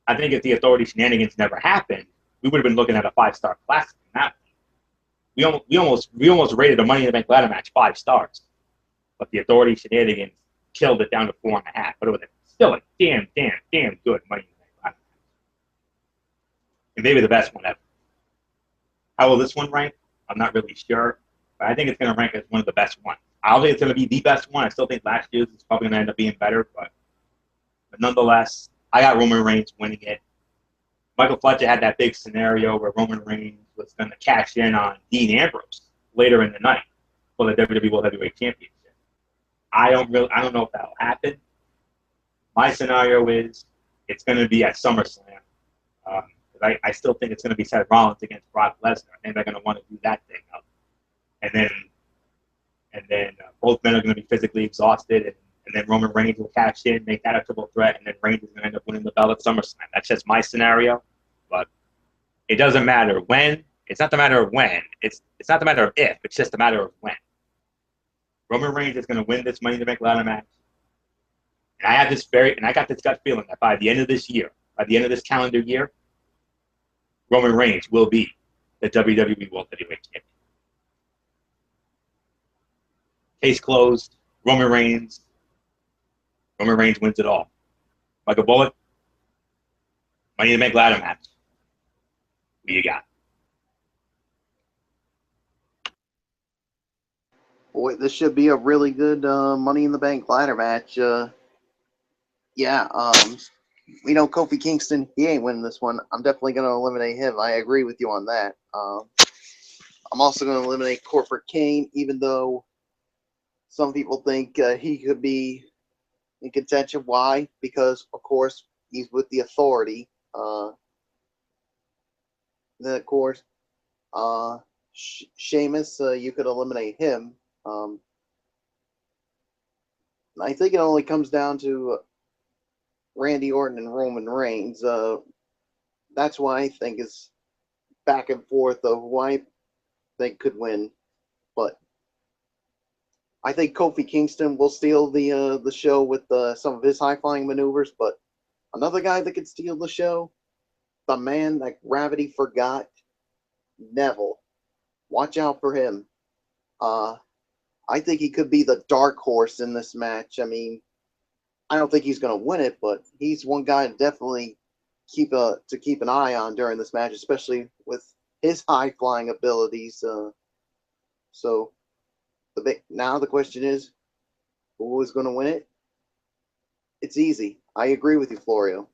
I think if the Authority shenanigans never happened, we would have been looking at a 5-star classic in that one. We almost rated a Money in the Bank ladder match 5 stars, but the Authority shenanigans killed it down to 4.5. But it was still a damn good Money in the Bank ladder match, and maybe the best one ever. How will this one rank? I'm not really sure, but I think it's going to rank as one of the best ones. I don't think it's going to be the best one. I still think last year's is probably going to end up being better, but nonetheless, I got Roman Reigns winning it. Michael Fletcher had that big scenario where Roman Reigns was going to cash in on Dean Ambrose later in the night for the WWE World Heavyweight Championship. I don't know if that'll happen. My scenario is it's going to be at SummerSlam. I still think it's going to be Seth Rollins against Brock Lesnar. I think they're going to want to do that thing up. And then both men are going to be physically exhausted, and then Roman Reigns will cash in, make that a triple threat, and then Reigns is going to end up winning the belt at SummerSlam. That's just my scenario, but it doesn't matter when. It's not the matter of when. It's not the matter of if. It's just a matter of when. Roman Reigns is going to win this Money in the Bank ladder match, and I got this gut feeling that by the end of this year, by the end of this calendar year, Roman Reigns will be the WWE World Heavyweight Champion. Case closed. Roman Reigns wins it all. Michael Bullock, Money in the Bank ladder match. Who you got? Boy, this should be a really good Money in the Bank ladder match. Yeah, we know Kofi Kingston, he ain't winning this one. I'm definitely going to eliminate him. I agree with you on that. I'm also going to eliminate Corporate Kane, even though some people think he could be in contention. Why? Because, of course, he's with the Authority. Then, of course, Sheamus, you could eliminate him. I think it only comes down to Randy Orton and Roman Reigns. That's why I think is back and forth of who I think could win. But I think Kofi Kingston will steal the show with some of his high flying maneuvers. But another guy that could steal the show, the man that gravity forgot, Neville. Watch out for him. I think he could be the dark horse in this match. I mean, I don't think he's going to win it, but he's one guy to definitely keep an eye on during this match, especially with his high flying abilities. So now the question is, who is going to win it? It's easy. I agree with you, Florio.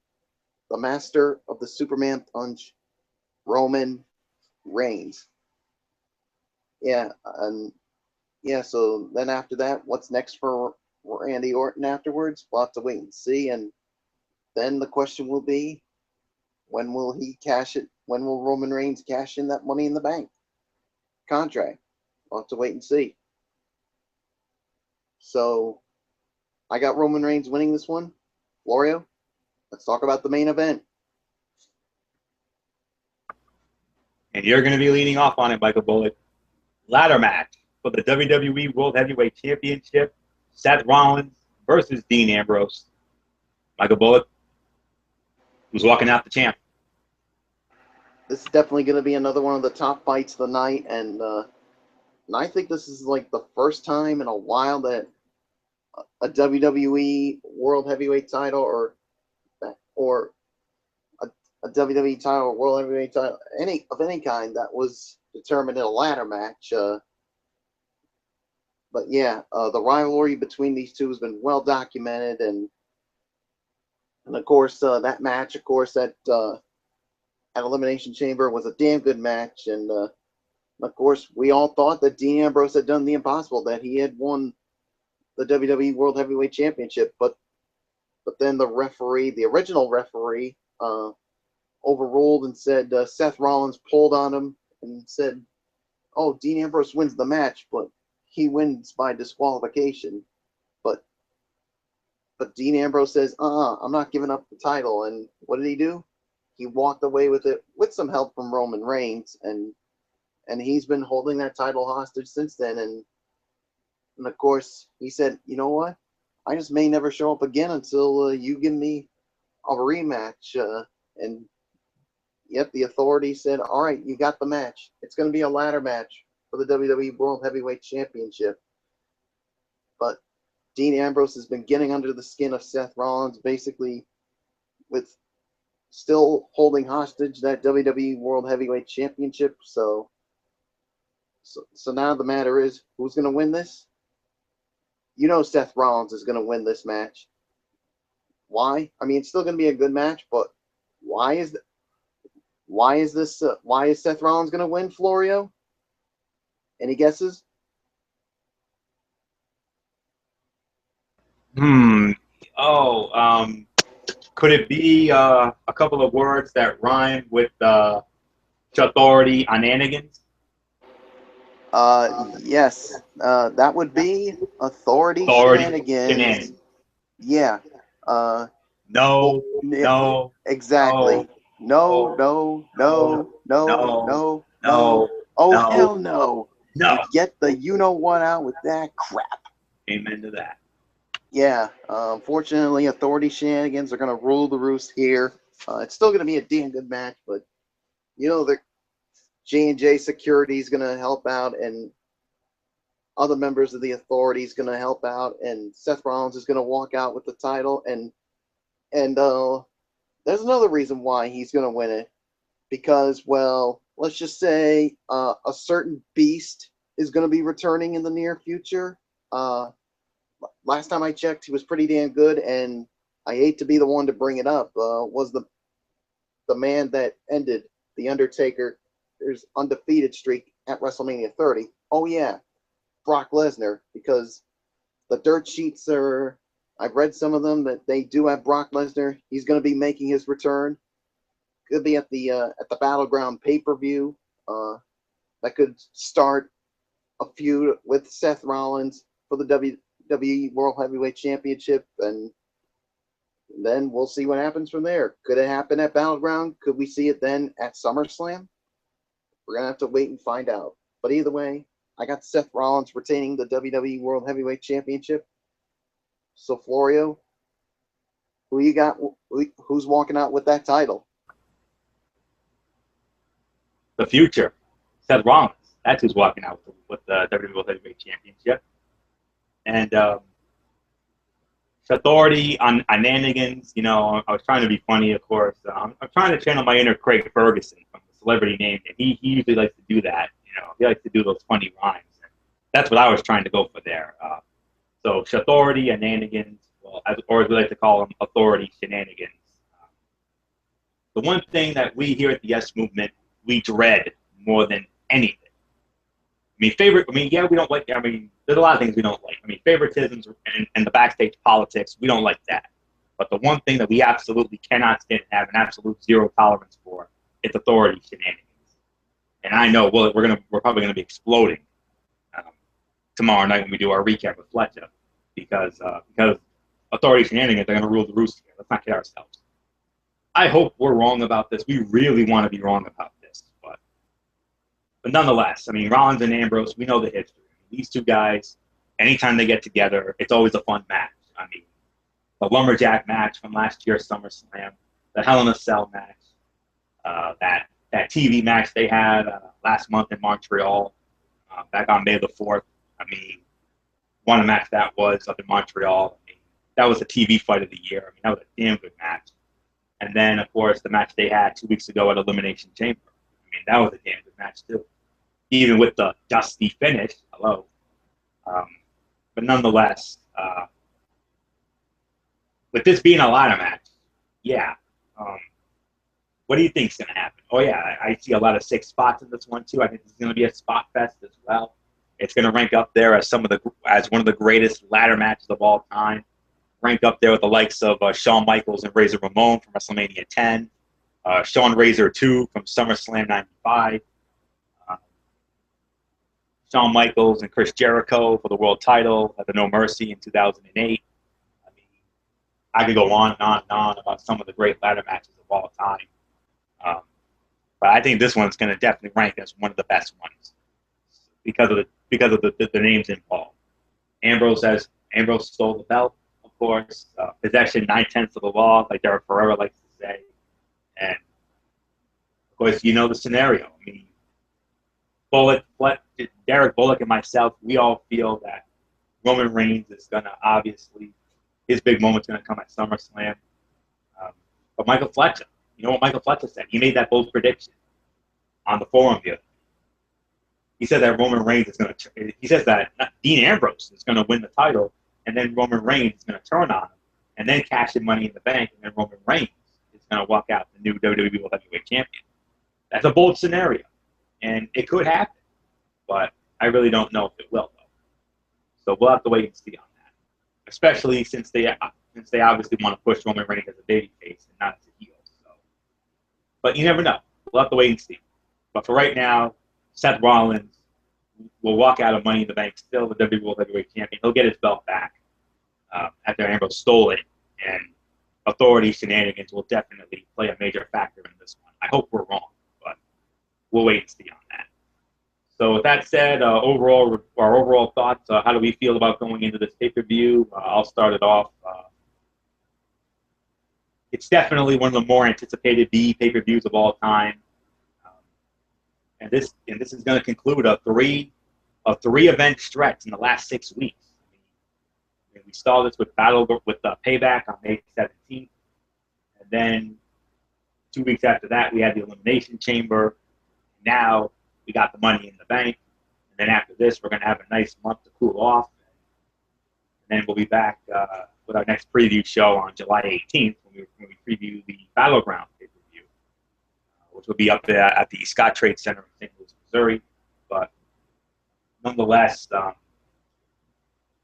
The master of the Superman punch, Roman Reigns. Yeah, and yeah. So then after that, what's next for Randy Orton afterwards? We'll have to wait and see. And then the question will be, when will he cash it? When will Roman Reigns cash in that Money in the Bank contract? We'll have to wait and see. So I got Roman Reigns winning this one. Florio, let's talk about the main event. And you're going to be leading off on it, Michael Bullock. Ladder match for the WWE World Heavyweight Championship. Seth Rollins versus Dean Ambrose. Michael Bullock, who's walking out the champ. This is definitely going to be another one of the top fights of the night, and I think this is like the first time in a while that a WWE World Heavyweight title or a WWE title or World Heavyweight title any kind that was determined in a ladder match. But yeah, the rivalry between these two has been well documented, and of course that match, of course, at Elimination Chamber was a damn good match, and of course we all thought that Dean Ambrose had done the impossible, that he had won the WWE World Heavyweight Championship, but then the original referee, overruled and said Seth Rollins pulled on him and said, "Oh, Dean Ambrose wins the match, but he wins by disqualification." But Dean Ambrose says, I'm not giving up the title." And what did he do? He walked away with it with some help from Roman Reigns, and he's been holding that title hostage since then. And of course, he said, "You know what? I just may never show up again until you give me a rematch." And yet the Authority said, "All right, you got the match. It's going to be a ladder match for the WWE World Heavyweight Championship." But Dean Ambrose has been getting under the skin of Seth Rollins, basically with still holding hostage that WWE World Heavyweight Championship. So now the matter is, who's going to win this? You know Seth Rollins is going to win this match. Why? I mean, it's still going to be a good match, but why is Seth Rollins going to win, Florio? Any guesses? Oh, could it be a couple of words that rhyme with authority on Anigans? Yes. That would be Authority Authority Shenanigans. shenanigans. Yeah. No, no, Exactly. no, No, no, no, no, no, no, no, no, no. no, Oh, no, hell no. no. And get the you know what out with that crap. Amen to that. Yeah. Unfortunately, Authority Shenanigans are going to rule the roost here. It's still going to be a damn good match, but you know, the J&J Security is going to help out, and other members of the Authority is going to help out, and Seth Rollins is going to walk out with the title, and there's another reason why he's going to win it, because, well, let's just say a certain beast is going to be returning in the near future. Last time I checked, he was pretty damn good, and I hate to be the one to bring it up. Was the man that ended the Undertaker's undefeated streak at WrestleMania 30? Oh yeah, Brock Lesnar, because the dirt sheets are. I've read some of them that they do have Brock Lesnar. He's going to be making his return. Could be at the Battleground pay-per-view. That could start a feud with Seth Rollins for the WWE World Heavyweight Championship, and then we'll see what happens from there. Could it happen at Battleground? Could we see it then at SummerSlam? We're going to have to wait and find out. But either way, I got Seth Rollins retaining the WWE World Heavyweight Championship. So, Florio, who you got? Who's walking out with that title? The future, Seth Rollins. That's who's walking out with the WWE World Heavyweight Championship. And Authority on Nanigans, you know, I was trying to be funny, of course. I'm trying to channel my inner Craig Ferguson from the celebrity name, and he usually likes to do that. You know, he likes to do those funny rhymes. And that's what I was trying to go for there. So Authority and Nanigans, well, or as we like to call them, Authority Shenanigans. The one thing that we here at the Yes Movement, we dread more than anything. Yeah, we don't like, there's a lot of things we don't like. Favoritisms and the backstage politics, we don't like that. But the one thing that we absolutely cannot stand and have an absolute zero tolerance for is Authority Shenanigans. And I know we're probably gonna be exploding tomorrow night when we do our recap with Fletcher, because Authority Shenanigans are gonna rule the roost here. Let's not kid ourselves. I hope we're wrong about this. We really want to be wrong about this, but nonetheless, Rollins and Ambrose, we know the history. These two guys, anytime they get together, it's always a fun match. The Lumberjack match from last year's SummerSlam, the Hell in a Cell match, that TV match they had last month in Montreal, back on May the 4th. What a match that was up in Montreal. That was the TV fight of the year. That was a damn good match. And then, of course, the match they had 2 weeks ago at Elimination Chamber. That was a damn good match, too. Even with the dusty finish. Hello. But nonetheless, with this being a ladder match, yeah. What do you think is going to happen? Oh, yeah, I see a lot of 6 spots in this one, too. I think this is going to be a spot fest as well. It's going to rank up there as one of the greatest ladder matches of all time. Ranked up there with the likes of Shawn Michaels and Razor Ramon from WrestleMania 10, Shawn Razor 2 from SummerSlam 95, Shawn Michaels and Chris Jericho for the world title at the No Mercy in 2008. I could go on and on and on about some of the great ladder matches of all time. But I think this one's going to definitely rank as one of the best ones because of the names involved. Ambrose stole the belt. Of course, possession 9/10 of the law, like Derek Ferrera likes to say, and of course, you know the scenario. Derek Bullock and myself, we all feel that Roman Reigns is gonna obviously his big moment's gonna come at SummerSlam. But Michael Fletcher, you know what Michael Fletcher said? He made that bold prediction on the forum the other day. He said that Roman Reigns is gonna. He says that Dean Ambrose is gonna win the title. And then Roman Reigns is going to turn on him and then cash in Money in the Bank, and then Roman Reigns is going to walk out the new WWE World Heavyweight Champion. That's a bold scenario, and it could happen, but I really don't know if it will, though. So we'll have to wait and see on that, especially since they obviously want to push Roman Reigns as a babyface and not as a heel. So, but you never know. We'll have to wait and see. But for right now, Seth Rollins will walk out of Money in the Bank still the WWE World Heavyweight Champion. He'll get his belt back after Ambrose stole it, and Authority Shenanigans will definitely play a major factor in this one. I hope we're wrong, but we'll wait and see on that. So with that said, our overall thoughts, how do we feel about going into this pay-per-view? I'll start it off. It's definitely one of the more anticipated B pay-per-views of all time. And this is going to conclude a three event stretch in the last 6 weeks. We saw this with Payback on May 17th, and then 2 weeks after that we had the Elimination Chamber. Now we got the Money in the Bank, and Then after this, we're going to have a nice month to cool off. And then we'll be back with our next preview show on July 18th when we preview the Battleground pay-per-view, which will be up there at the Scott Trade Center in St. Louis, Missouri. But nonetheless,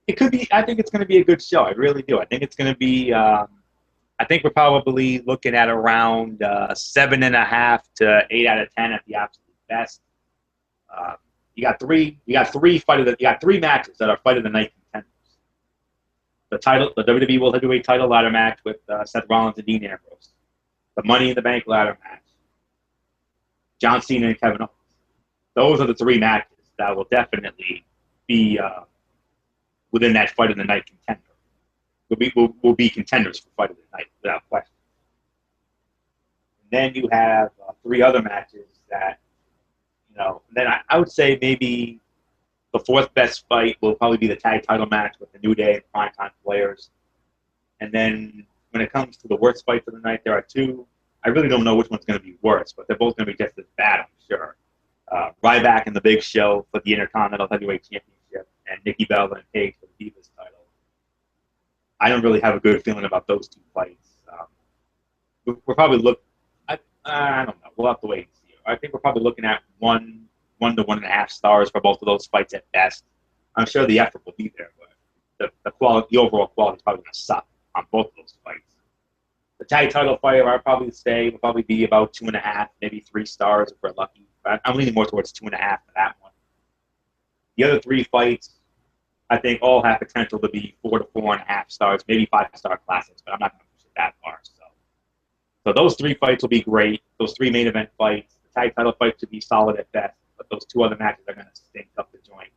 it could be. I think it's going to be a good show. I really do. I think it's going to be. I think we're probably looking at around 7.5 to 8 out of 10 at the absolute best. You got three matches that are fight of the night contenders. The WWE World Heavyweight Title ladder match with Seth Rollins and Dean Ambrose. The Money in the Bank ladder match. John Cena and Kevin Owens. Those are the three matches that will definitely be within that fight of the night contender. Will be contenders for fight of the night without question. And then you have three other matches that, then I would say maybe the fourth best fight will probably be the tag title match with the New Day and Primetime Players. And then when it comes to the worst fight for the night, there are two. I really don't know which one's going to be worse, but they're both going to be just as bad, I'm sure. Ryback and the Big Show for the Intercontinental Heavyweight Championship, and Nikki Bella and Paige for the Divas title. I don't really have a good feeling about those two fights. We're probably I don't know. We'll have to wait and see. I think we're probably looking at 1 to 1.5 stars for both of those fights at best. I'm sure the effort will be there, but the overall quality is probably going to suck on both of those fights. The tag title fight, I'll probably say, will probably be about 2.5, maybe 3 stars if we're lucky. But I'm leaning more towards 2.5 for that one. The other 3 fights, I think, all have potential to be 4 to 4.5 stars, maybe 5-star classics, but I'm not going to push it that far. So those 3 fights will be great. Those 3 main event fights, the tag title fight should be solid at best, but those 2 other matches are going to stink up the joint.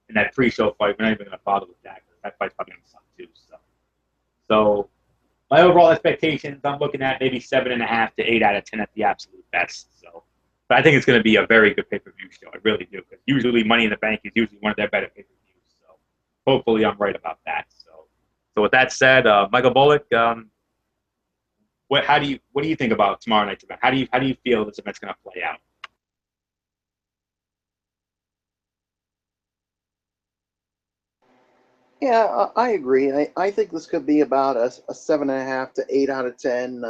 And that pre-show fight, we're not even going to bother with that because that fight's probably going to suck too. So my overall expectations, I'm looking at maybe 7.5 to 8 out of 10 at the absolute best. But I think it's going to be a very good pay-per-view show. I really do, because usually Money in the Bank is usually one of their better pay-per-views. So hopefully I'm right about that. So with that said, Michael Bullock, what do you think about tomorrow night's event? How do you feel this event's going to play out? Yeah, I agree. I think this could be about a 7.5 to 8 out of 10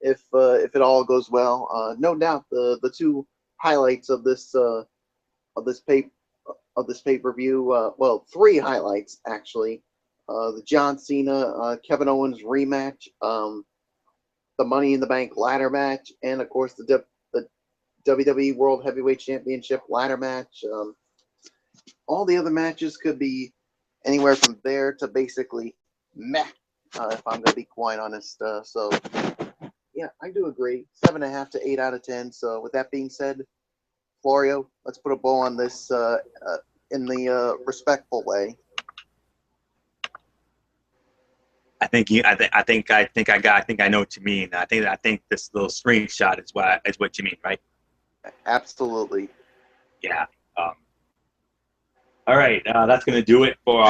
if it all goes well. No doubt the 2 highlights of this pay-per-view. Well, 3 highlights actually. The John Cena Kevin Owens rematch, the Money in the Bank ladder match, and of course the WWE World Heavyweight Championship ladder match. All the other matches could be anywhere from there to basically meh, if I'm going to be quite honest. So, yeah, I do agree. 7.5 to 8 out of 10. So, with that being said, Florio, let's put a bow on this in the respectful way. I think I know what you mean. I think this little screenshot is what you mean, right? Absolutely. Yeah. All right, that's going to do it for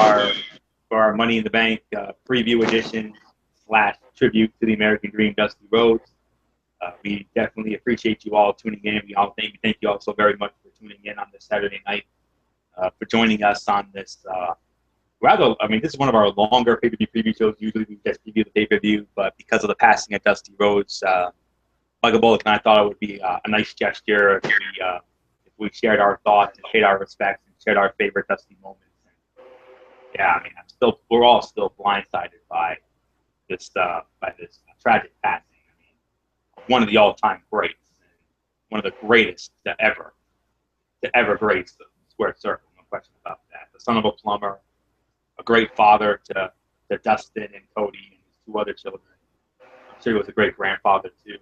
our Money in the Bank preview edition / tribute to the American Dream, Dusty Rhodes. We definitely appreciate you all tuning in. We thank you all so very much for tuning in on this Saturday night, for joining us on this. This is one of our longer pay-per-view preview shows. Usually we just preview the pay-per-view, but because of the passing of Dusty Rhodes, Michael Bullock and I thought it would be a nice gesture if we shared our thoughts and paid our respects and shared our favorite Dusty moments. And, yeah, we're all still blindsided by this tragic passing. One of the all-time greats, one of the greatest to ever grace the square circle. No question about that. The son of a plumber, a great father to Dustin and Cody and his 2 other children. I'm sure he was a great grandfather too,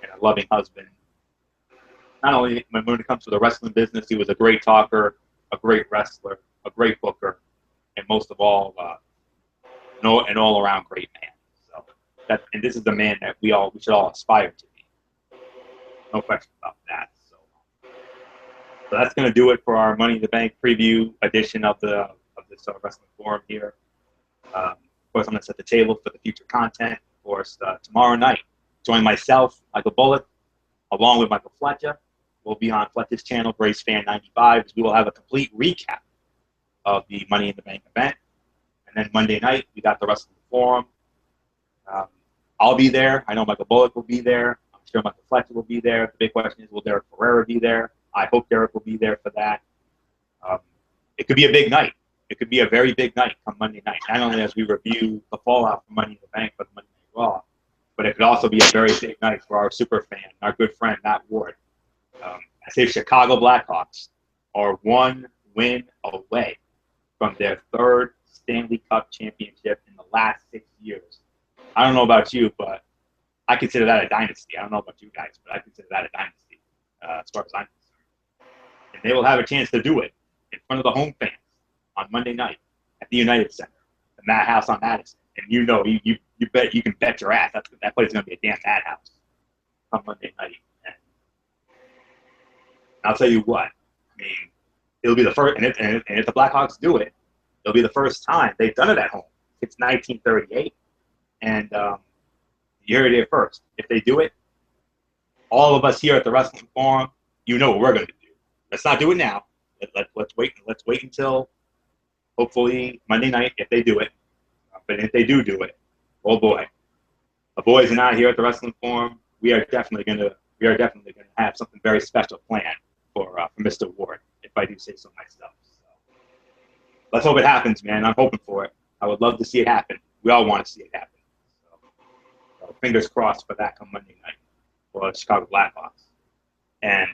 and a loving husband. Not only when it comes to the wrestling business, he was a great talker, a great wrestler, a great booker, and most of all, an all-around great man. And this is the man that we should all aspire to be. No question about that. So that's going to do it for our Money in the Bank preview edition of this wrestling forum here. Of course, I'm going to set the table for the future content. Of course, tomorrow night, join myself, Michael Bullock, along with Michael Fletcher. will be on Fletcher's channel, Brace Fan 95, as we will have a complete recap of the Money in the Bank event. And then Monday night, we got the Wrestling Forum. I'll be there. I know Michael Bullock will be there. I'm sure Michael Fletcher will be there. The big question is, will Derek Ferrera be there? I hope Derek will be there for that. It could be a big night. It could be a very big night come Monday night. Not only as we review the fallout from Money in the Bank, but Monday Night Raw, but it could also be a very big night for our super fan, our good friend Matt Ward. I say Chicago Blackhawks are one win away from their third Stanley Cup championship in the last 6 years. I don't know about you, but I consider that a dynasty. I don't know about you guys, but I consider that a dynasty as far as I'm concerned. And they will have a chance to do it in front of the home fans on Monday night at the United Center, the Madhouse on Madison. And you know, you can bet your ass that place is going to be a damn madhouse on Monday night. And I'll tell you what, I mean, it'll be the first, and if the Blackhawks do it, it'll be the first time they've done it at home. It's 1938, and you heard it here first. If they do it, all of us here at the Wrestling Forum, you know what we're going to do. Let's not do it now. Let's wait. Let's wait until hopefully Monday night if they do it. But if they do it, oh boy, the boys and I here at the Wrestling Forum, we are definitely gonna have something very special planned for Mr. Ward, if I do say so myself. So let's hope it happens, man. I'm hoping for it. I would love to see it happen. We all want to see it happen. So fingers crossed for that come Monday night for the Chicago Blackhawks. And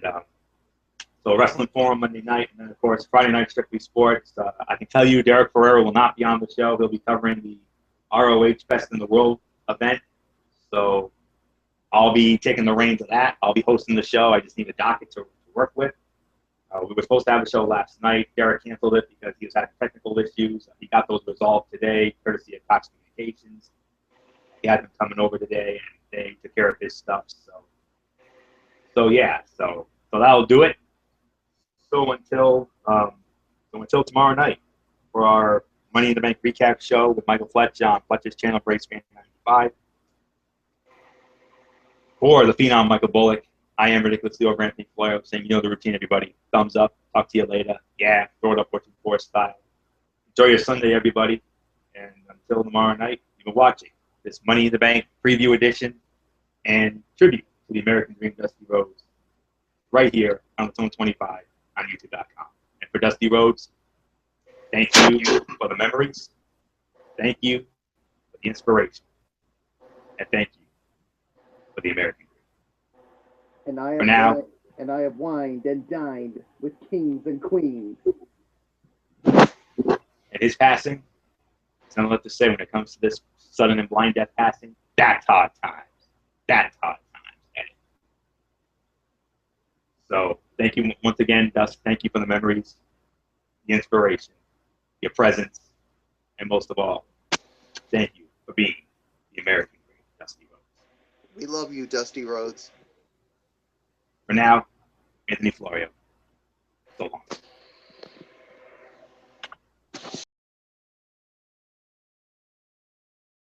so Wrestling Forum Monday night, and then of course Friday night Strictly Sports. I can tell you Derek Ferrera will not be on the show. He'll be covering the ROH Best in the World event. So I'll be taking the reins of that. I'll be hosting the show. I just need a docket to work with. We were supposed to have a show last night. Derek canceled it because he was having technical issues. He got those resolved today, courtesy of Cox Communications. He had them coming over today, and they took care of his stuff. So that'll do it. So until tomorrow night for our Money in the Bank recap show with Michael Fletcher on Fletcher's channel, Brace Fan 95. For the Phenom Michael Bullock, I am ridiculously over Anthony Floyo, saying, you know the routine, everybody. Thumbs up. Talk to you later. Yeah, throw it up 14-4 style. Enjoy your Sunday, everybody. And until tomorrow night, you've been watching this Money in the Bank preview edition and tribute to the American Dream Dusty Rhodes right here on Zone 25 on YouTube.com. And for Dusty Rhodes, thank you for the memories. Thank you for the inspiration. And thank you for the American Dream. And I have wined and dined with kings and queens. And his passing, it's not left to say when it comes to this sudden and blind death passing, that's hard times. That's hard times. Eddie. So thank you once again, Dust. Thank you for the memories, the inspiration, your presence, and most of all, thank you for being the American Dream, Dusty Rhodes. We love you, Dusty Rhodes. For now, Anthony Florio. So long.